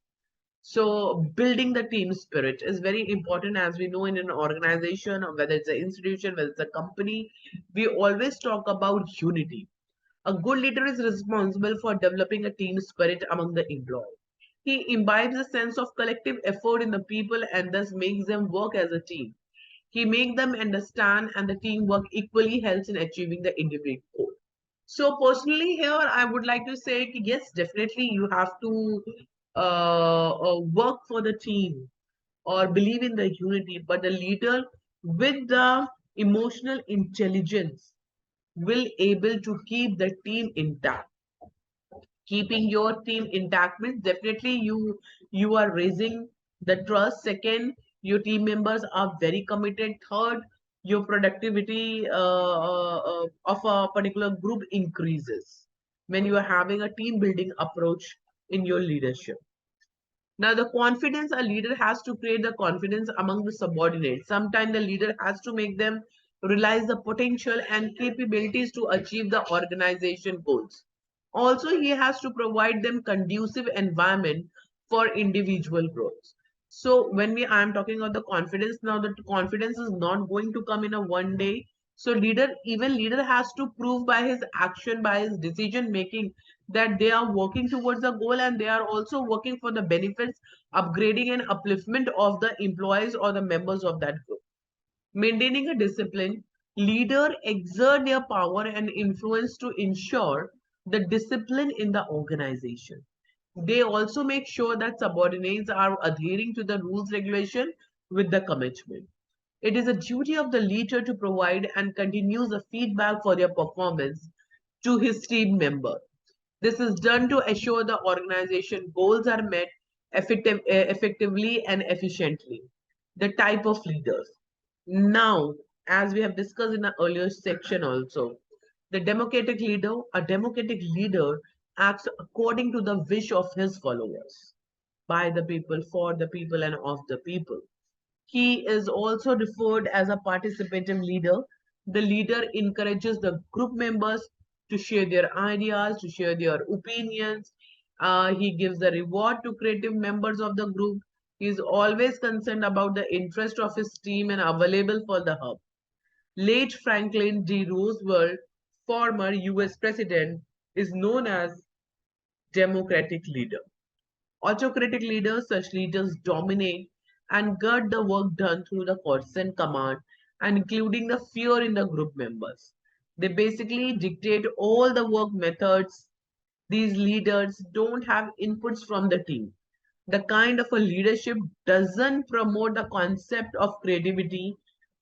[SPEAKER 2] So building the team spirit is very important. As we know, in an organization, or whether it's an institution, whether it's a company, we always talk about unity. A good leader is responsible for developing a team spirit among the employees. He imbibes a sense of collective effort in the people and thus makes them work as a team. He makes them understand, and the teamwork equally helps in achieving the individual goal. So personally, here I would like to say, yes, definitely you have to work for the team or believe in the unity, but the leader with the emotional intelligence will able to keep the team intact. Keeping your team intact means definitely you are raising the trust. Second, your team members are very committed. Third, your productivity of a particular group increases when you are having a team building approach in your leadership. Now, the confidence a leader has to create the confidence among the subordinates. Sometimes the leader has to make them realize the potential and capabilities to achieve the organization goals. Also, he has to provide them conducive environment for individual growth. So when I'm talking about the confidence, now the confidence is not going to come in a one day. So leader has to prove by his action, by his decision making, that they are working towards a goal, and they are also working for the benefits, upgrading and upliftment of the employees or the members of that group. Maintaining a discipline, leader exert their power and influence to ensure the discipline in the organization. They also make sure that subordinates are adhering to the rules regulation with the commitment. It is a duty of the leader to provide and continues the feedback for their performance to his team member. This is done to assure the organization goals are met effectively and efficiently. The type of leaders. Now, as we have discussed in the earlier section also, a democratic leader acts according to the wish of his followers, by the people, for the people, and of the people. He is also referred as a participative leader. The leader encourages the group members to share their ideas, to share their opinions. He gives the reward to creative members of the group. He is always concerned about the interest of his team and available for the help. Late Franklin D. Roosevelt, former US President, is known as democratic leader. Autocratic leaders, such leaders dominate and get the work done through the constant command and including the fear in the group members. They basically dictate all the work methods. These leaders don't have inputs from the team. The kind of a leadership doesn't promote the concept of creativity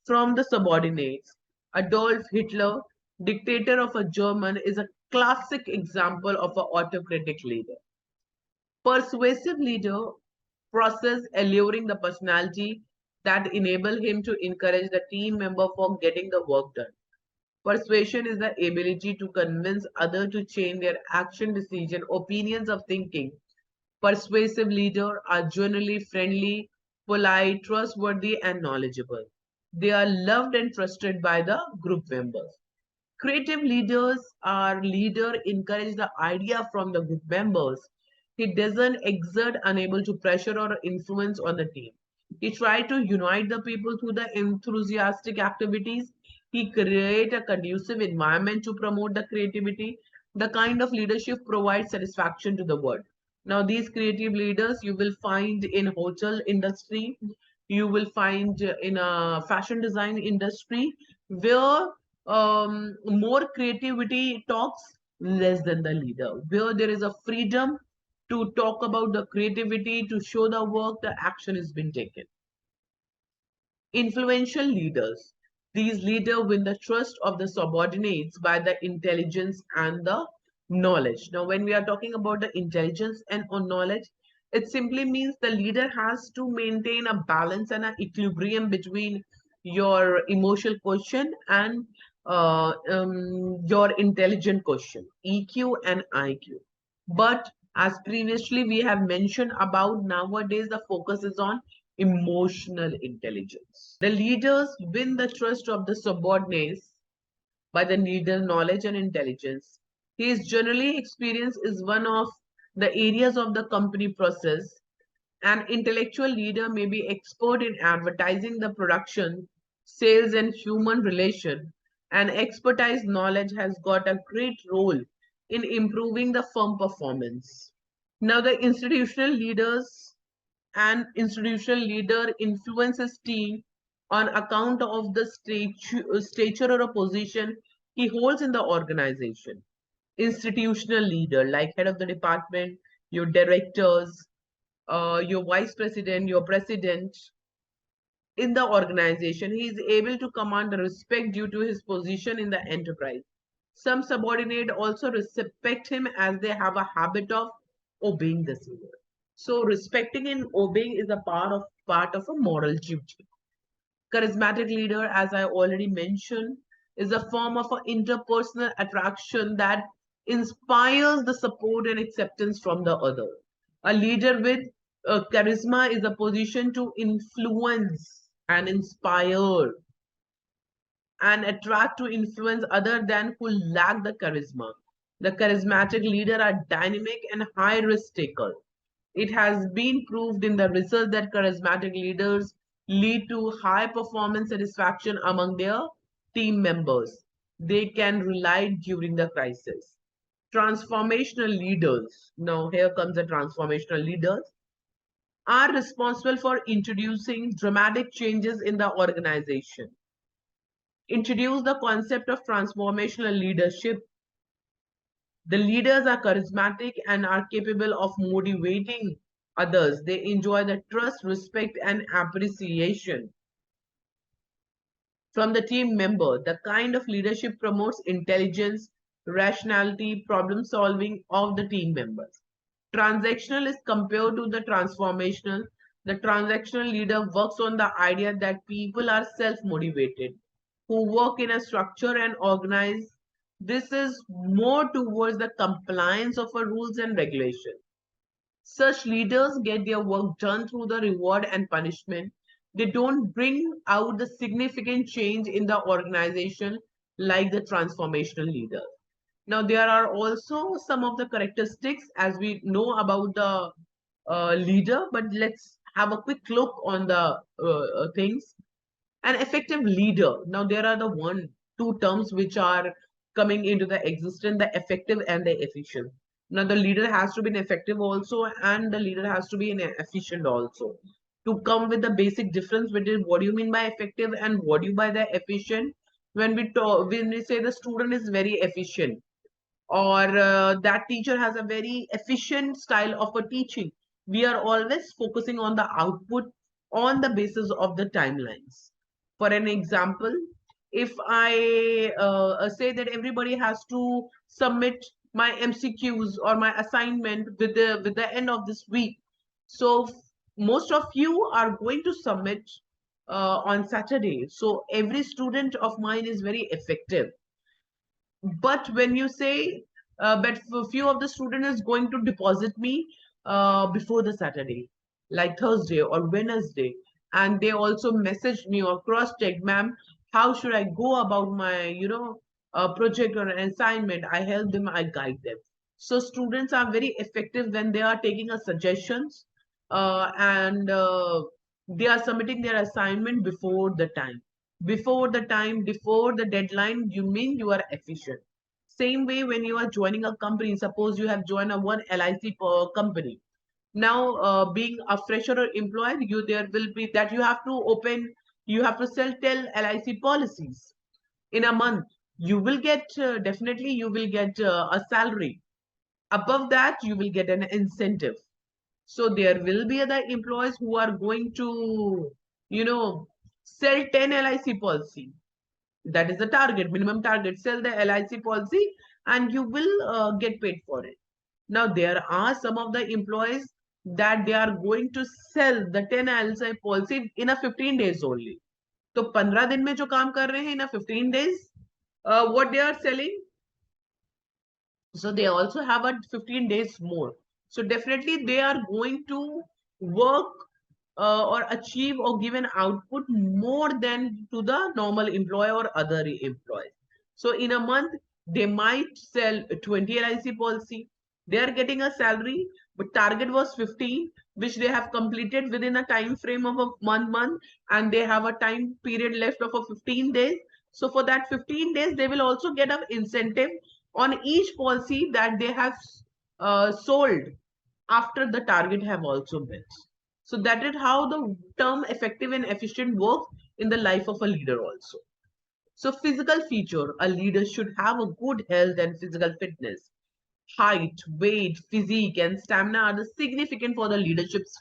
[SPEAKER 2] from the subordinates. Adolf Hitler, dictator of a German, is a classic example of an autocratic leader. Persuasive leader process alluring the personality that enable him to encourage the team member for getting the work done. Persuasion is the ability to convince others to change their action, decision, opinions of thinking. Persuasive leaders are generally friendly, polite, trustworthy, and knowledgeable. They are loved and trusted by the group members. Creative leaders are leader encourage the idea from the group members. He doesn't exert unable to pressure or influence on the team. He try to unite the people through the enthusiastic activities. He create a conducive environment to promote the creativity. The kind of leadership provides satisfaction to the world. Now, these creative leaders you will find in hotel industry, you will find in a fashion design industry, where more creativity talks less than the leader, where there is a freedom to talk about the creativity, to show the work, the action has been taken. Influential leaders. These leaders win the trust of the subordinates by the intelligence and the knowledge. Now, when we are talking about the intelligence and on knowledge, it simply means the leader has to maintain a balance and an equilibrium between your emotional quotient and your intelligent quotient, EQ and IQ. But as previously we have mentioned about, nowadays the focus is on emotional intelligence. The leaders win the trust of the subordinates by the leader knowledge and intelligence. His generally experience is one of the areas of the company process, An intellectual leader may be expert in advertising, the production, sales, and human relation. And expertise knowledge has got a great role in improving the firm performance. Now, the institutional leaders and institutional leader influences team on account of the stature or a position he holds in the organization. Institutional leader, like head of the department, your directors, your vice president, your president in the organization, he is able to command the respect due to his position in the enterprise. Some subordinate also respect him as they have a habit of obeying the senior. So respecting and obeying is a part of a moral duty. Charismatic leader, as I already mentioned, is a form of an interpersonal attraction that inspires the support and acceptance from the other. A leader with charisma is a position to influence and inspire and attract to influence other than who lack the charisma. The charismatic leader are dynamic and high risk taker. It has been proved in the research that charismatic leaders lead to high performance satisfaction among their team members. They can rely during the crisis. Transformational leaders, now here comes the transformational leaders, are responsible for introducing dramatic changes in the organization. Introduce the concept of transformational leadership. The leaders are charismatic and are capable of motivating others. They enjoy the trust, respect, and appreciation from the team member. The kind of leadership promotes intelligence, rationality, problem solving of the team members. Transactional is compared to the transformational. The transactional leader works on the idea that people are self motivated, who work in a structure and organize. This is more towards the compliance of our rules and regulations. Such leaders get their work done through the reward and punishment. They don't bring out the significant change in the organization like the transformational leader. Now, there are also some of the characteristics as we know about the leader, but let's have a quick look on the things. An effective leader. Now, there are the two terms which are coming into the existence, the effective and the efficient. Now, the leader has to be an effective also, and the leader has to be an efficient also. To come with the basic difference between what do you mean by effective and what do you by the efficient. When we say the student is very efficient, or that teacher has a very efficient style of a teaching, we are always focusing on the output on the basis of the timelines. For an example, if I say that everybody has to submit my MCQs or my assignment with the end of this week, so most of you are going to submit on Saturday. So every student of mine is very effective. But when you say, but a few of the student is going to deposit me before the Saturday, like Thursday or Wednesday, and they also messaged me or cross-checked, ma'am, how should I go about my, project or an assignment? I help them, I guide them. So students are very effective when they are taking a suggestions and they are submitting their assignment before the time. Before the time, before the deadline, you mean you are efficient. Same way when you are joining a company, suppose you have joined a one LIC per company. Now, being a fresher or employee, there will be that you have to sell 10 LIC policies in a month. You will get definitely you will get a salary. Above that, you will get an incentive. So there will be other employees who are going to, sell 10 LIC policy. That is the target, minimum target. Sell the LIC policy and you will get paid for it. Now, there are some of the employees that they are going to sell the 10 LIC policy in a 15 days only. तो 15 दिन में जो काम कर रहे हैं in a 15 days, what they are selling, so they also have a 15 days more. So definitely they are going to work or achieve or give an output more than to the normal employee or other employees. So in a month, they might sell 20 LIC policy. They are getting a salary, but target was 15, which they have completed within a time frame of a month, and they have a time period left of a 15 days. So for that 15 days, they will also get an incentive on each policy that they have sold after the target have also met. So that is how the term effective and efficient works in the life of a leader also. So physical feature, a leader should have a good health and physical fitness. Height, weight, physique, and stamina are the significant for the leadership's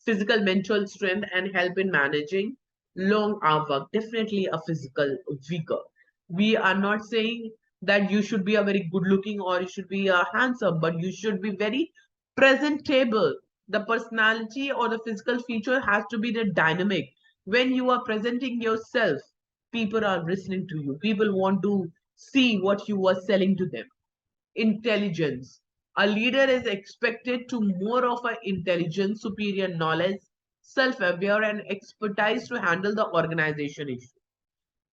[SPEAKER 2] physical, mental strength and help in managing long hour work. Definitely a physical weaker. We are not saying that you should be a very good looking or you should be a handsome, but you should be very presentable. The personality or the physical feature has to be the dynamic. When you are presenting yourself, people are listening to you. People want to see what you are selling to them. Intelligence. A leader is expected to more of an intelligence, superior knowledge, self-aware, and expertise to handle the organization issue.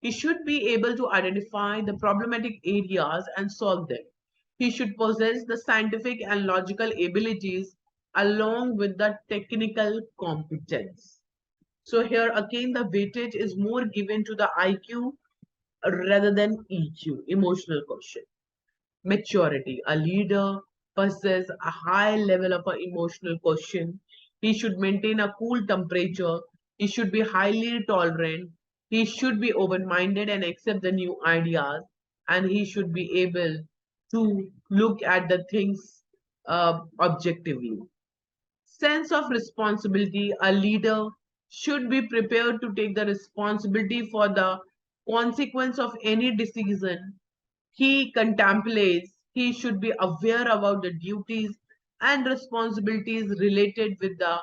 [SPEAKER 2] He should be able to identify the problematic areas and solve them. He should possess the scientific and logical abilities along with the technical competence. So here again, the weightage is more given to the IQ rather than EQ, emotional quotient. Maturity. A leader possesses a high level of emotional quotient. He should maintain a cool temperature. He should be highly tolerant. He should be open minded and accept the new ideas. And he should be able to look at the things objectively. Sense of responsibility. A leader should be prepared to take the responsibility for the consequence of any decision he contemplates. He should be aware about the duties and responsibilities related with the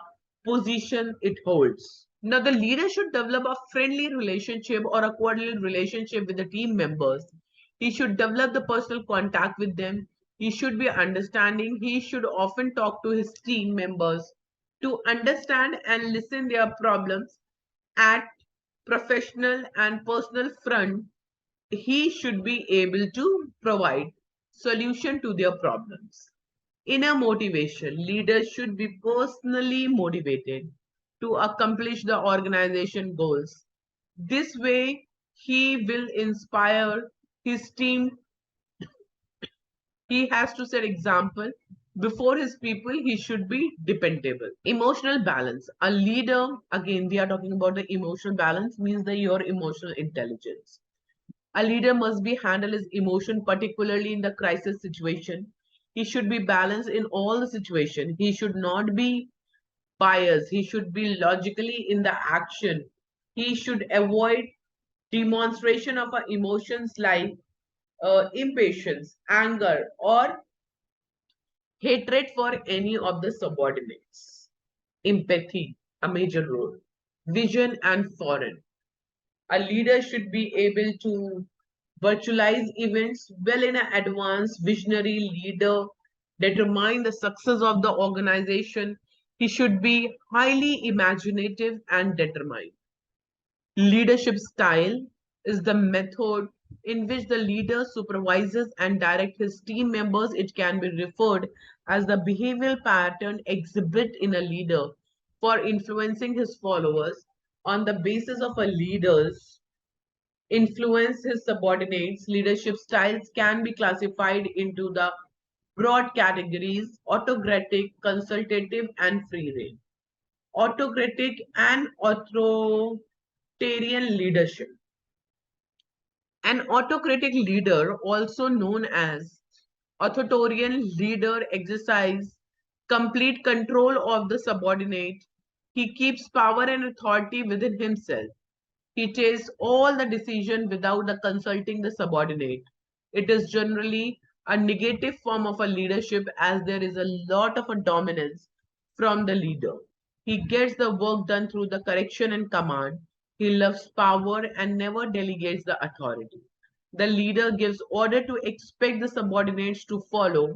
[SPEAKER 2] position it holds. Now, the leader should develop a friendly relationship or a cordial relationship with the team members. He should develop the personal contact with them. He should be understanding. He should often talk to his team members to understand and listen their problems at professional and personal front. He should be able to provide solution to their problems. Inner motivation. Leaders should be personally motivated to accomplish the organization goals. This way, he will inspire his team. He has to set example before his people. He should be dependable. Emotional balance. A leader, again, we are talking about the emotional balance, means that your emotional intelligence. A leader must be handle his emotion, particularly in the crisis situation. He should be balanced in all the situation. He should not be biased. He should be logically in the action. He should avoid demonstration of our emotions like impatience, anger, or hatred for any of the subordinates. Empathy, a major role. Vision and foreign. A leader should be able to virtualize events well in advance. Visionary leader determine the success of the organization. He should be highly imaginative and determined. Leadership style is the method in which the leader supervises and directs his team members. It can be referred as the behavioral pattern exhibit in a leader for influencing his followers on the basis of a leader's influence his subordinates. Leadership styles can be classified into the broad categories: autocratic, consultative, and free reign. Autocratic and authoritarian leadership. An autocratic leader, also known as authoritarian leader, exercises complete control of the subordinate. He keeps power and authority within himself. He takes all the decision without the consulting the subordinate. It is generally a negative form of a leadership as there is a lot of a dominance from the leader. He gets the work done through the correction and command. He loves power and never delegates the authority. The leader gives order to expect the subordinates to follow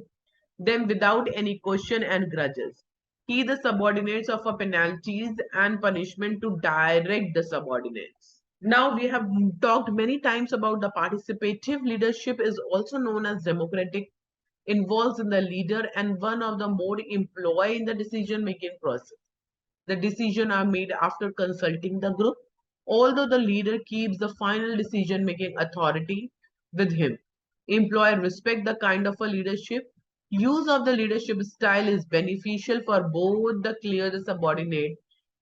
[SPEAKER 2] them without any question and grudges. He the subordinates of a penalties and punishment to direct the subordinates. Now we have talked many times about the participative leadership is also known as democratic. involves in the leader and one of the more employee in the decision making process. The decisions are made after consulting the group, although the leader keeps the final decision making authority with him. Employee respect the kind of a leadership. Use of the leadership style is beneficial for both the clear the subordinate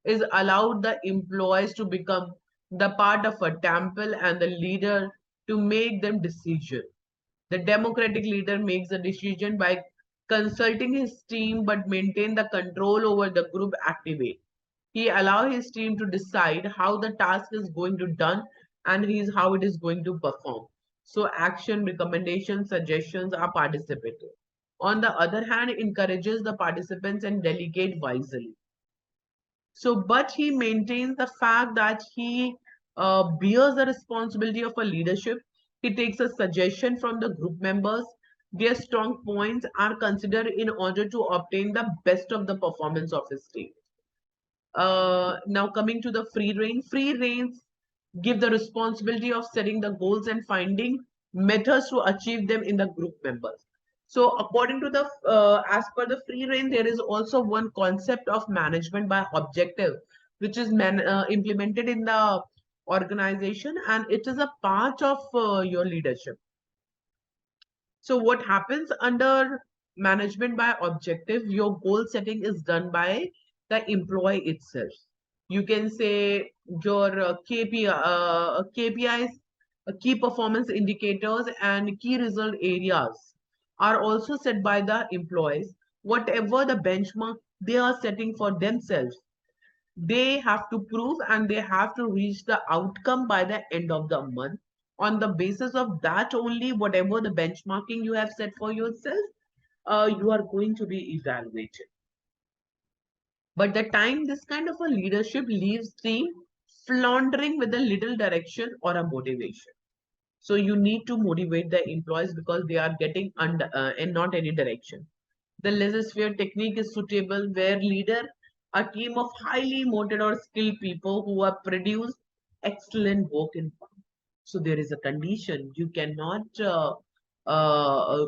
[SPEAKER 2] is allowed the employees to become the part of a temple and the leader to make them decision. The democratic leader makes the decision by consulting his team but maintain the control over the group activity. He allows his team to decide how the task is going to done and how it is going to perform. So action, recommendations, suggestions are participative. On the other hand, encourages the participants and delegate wisely. So, but he maintains the fact that he bears the responsibility of a leadership. He takes a suggestion from the group members. Their strong points are considered in order to obtain the best of the performance of his team. Now coming to the free reigns give the responsibility of setting the goals and finding methods to achieve them in the group members. So according to the as per the free reign, there is also one concept of management by objective, which is implemented in the organization, and it is a part of your leadership. So what happens under management by objective, your goal setting is done by the employee itself. You can say your KPIs, key performance indicators and key result areas are also set by the employees. Whatever the benchmark they are setting for themselves, they have to prove and they have to reach the outcome by the end of the month. On the basis of that only, whatever the benchmarking you have set for yourself, you are going to be evaluated. But the time this kind of a leadership leaves team floundering with a little direction or a motivation. So you need to motivate the employees because they are getting under and not any direction. The laissez-faire technique is suitable where leader a team of highly motivated or skilled people who have produced excellent work in farm. So there is a condition you cannot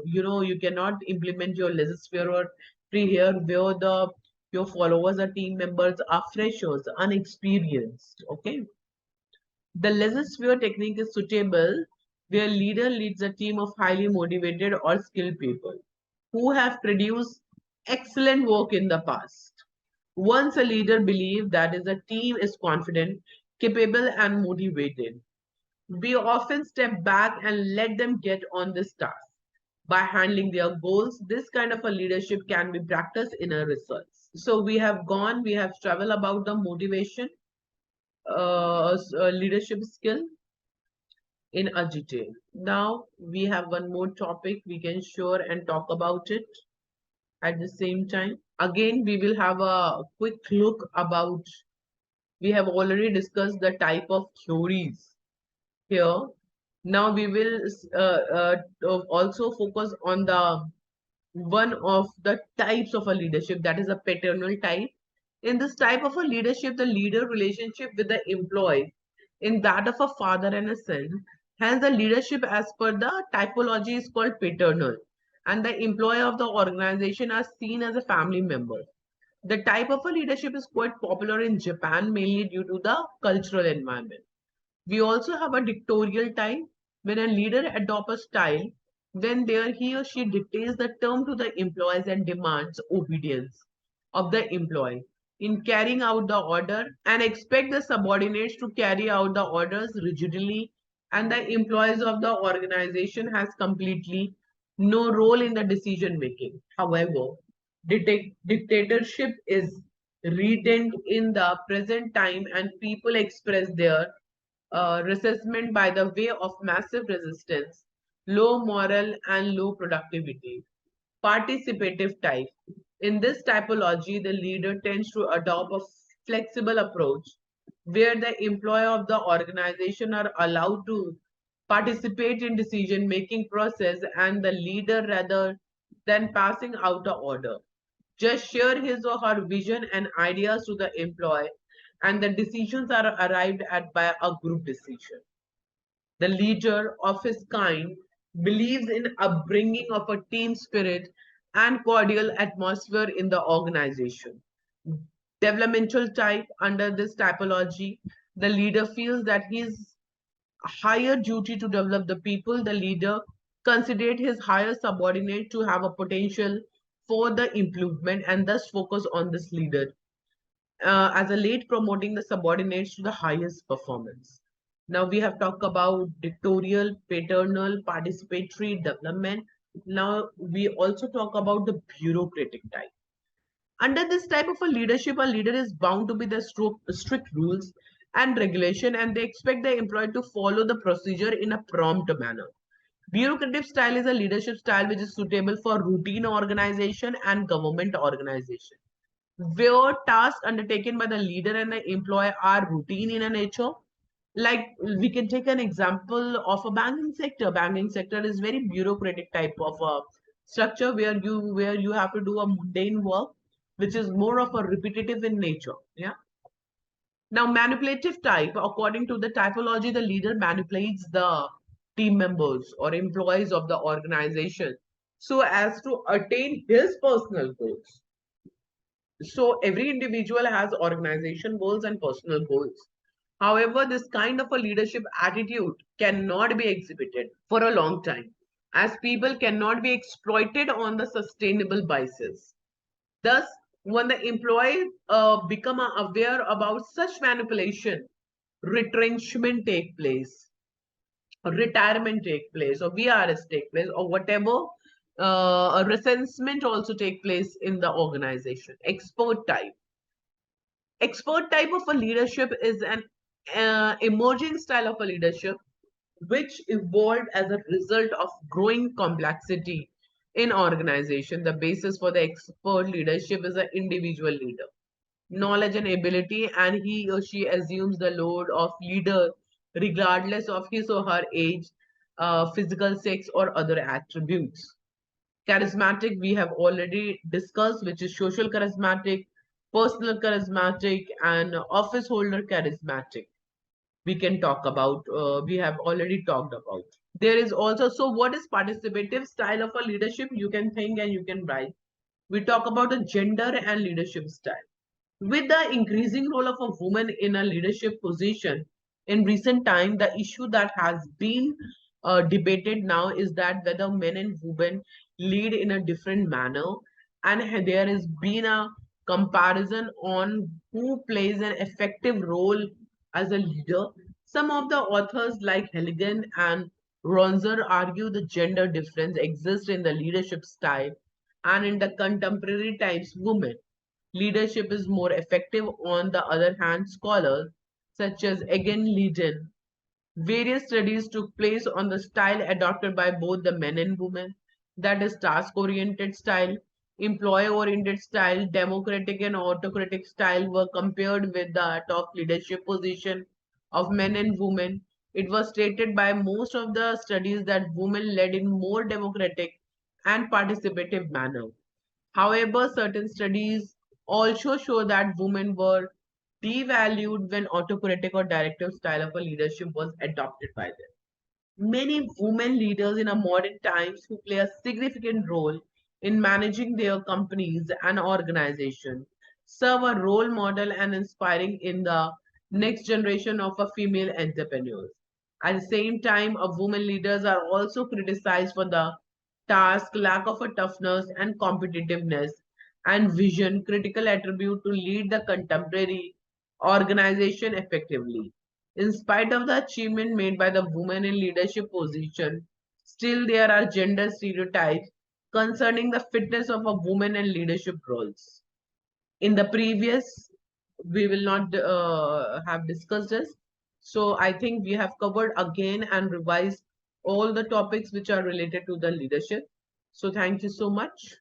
[SPEAKER 2] you cannot implement your laissez-faire or free here where the your followers or team members are freshers, unexperienced. Okay, the laissez-faire technique is suitable where leader leads a team of highly motivated or skilled people who have produced excellent work in the past. Once a leader believes that is a team is confident, capable and motivated, we often step back and let them get on this task. By handling their goals, this kind of a leadership can be practiced in a results. So we have traveled about the motivation, leadership skill in a detail. Now we have one more topic we can share and talk about it at the same time. Again, we will have a quick look about, we have already discussed the type of theories here. Now we will also focus on the one of the types of a leadership, that is a paternal type. In this type of a leadership, the leader relationship with the employee in that of a father and a son. Hence, the leadership as per the typology is called paternal, and the employee of the organization are seen as a family member. The type of a leadership is quite popular in Japan, mainly due to the cultural environment. We also have a dictatorial type when a leader adopts a style when there he or she dictates the term to the employees and demands obedience of the employee in carrying out the order and expect the subordinates to carry out the orders rigidly, and the employees of the organization has completely no role in the decision making. However, dictatorship is retained in the present time and people express their resentment by the way of massive resistance, low moral and low productivity. Participative type. In this typology, the leader tends to adopt a flexible approach where the employee of the organization are allowed to participate in decision making process and the leader rather than passing out the order just share his or her vision and ideas to the employee, and the decisions are arrived at by a group decision. The leader of his kind believes in upbringing of a team spirit and cordial atmosphere in the organization. Developmental type, under this typology, the leader feels that his higher duty to develop the people. The leader considered his higher subordinate to have a potential for the improvement and thus focus on this leader as a late promoting the subordinates to the highest performance. Now we have talked about dictatorial, paternal, participatory development. Now we also talk about the bureaucratic type. Under this type of a leadership, a leader is bound to be the strict rules and regulation, and they expect the employee to follow the procedure in a prompt manner. Bureaucratic style is a leadership style which is suitable for routine organization and government organization, where tasks undertaken by the leader and the employee are routine in a nature. Like we can take an example of a banking sector. Banking sector is very bureaucratic type of a structure where you have to do a mundane work, which is more of a repetitive in nature. Yeah. Now, manipulative type, according to the typology, the leader manipulates the team members or employees of the organization so as to attain his personal goals. So every individual has organization goals and personal goals. However, this kind of a leadership attitude cannot be exhibited for a long time, as people cannot be exploited on the sustainable basis. Thus, when the employee become aware about such manipulation, retrenchment take place, or retirement take place, or VRS take place, or whatever, a resentment also take place in the organization. Expert type of a leadership is an emerging style of a leadership which evolved as a result of growing complexity in organization. The basis for the expert leadership is an individual leader, knowledge and ability, and he or she assumes the load of leader regardless of his or her age, physical sex, or other attributes. Charismatic, we have already discussed, which is social charismatic, personal charismatic, and office holder charismatic. We can talk about, we have already talked about. There is also, so what is participative style of a leadership? You can think and you can write. We talk about the gender and leadership style. With the increasing role of a woman in a leadership position in recent time, the issue that has been debated now is that whether men and women lead in a different manner, and there has been a comparison on who plays an effective role as a leader. Some of the authors like Halligan and Ronzer argue the gender difference exists in the leadership style and in the contemporary times women leadership is more effective. On the other hand, scholars such as Egan Leiden, various studies took place on the style adopted by both the men and women, that is task-oriented style, employee-oriented style, democratic and autocratic style were compared with the top leadership position of men and women. It was stated by most of the studies that women led in more democratic and participative manner. However, certain studies also show that women were devalued when autocratic or directive style of a leadership was adopted by them. Many women leaders in a modern times who play a significant role in managing their companies and organizations serve a role model and inspiring in the next generation of a female entrepreneurs. At the same time, a women leaders are also criticized for the task, lack of a toughness and competitiveness and vision, critical attribute to lead the contemporary organization effectively. In spite of the achievement made by the women in leadership position, still there are gender stereotypes concerning the fitness of a woman in leadership roles. In the previous, we will not have discussed this. So I think we have covered again and revised all the topics which are related to the leadership. So thank you so much.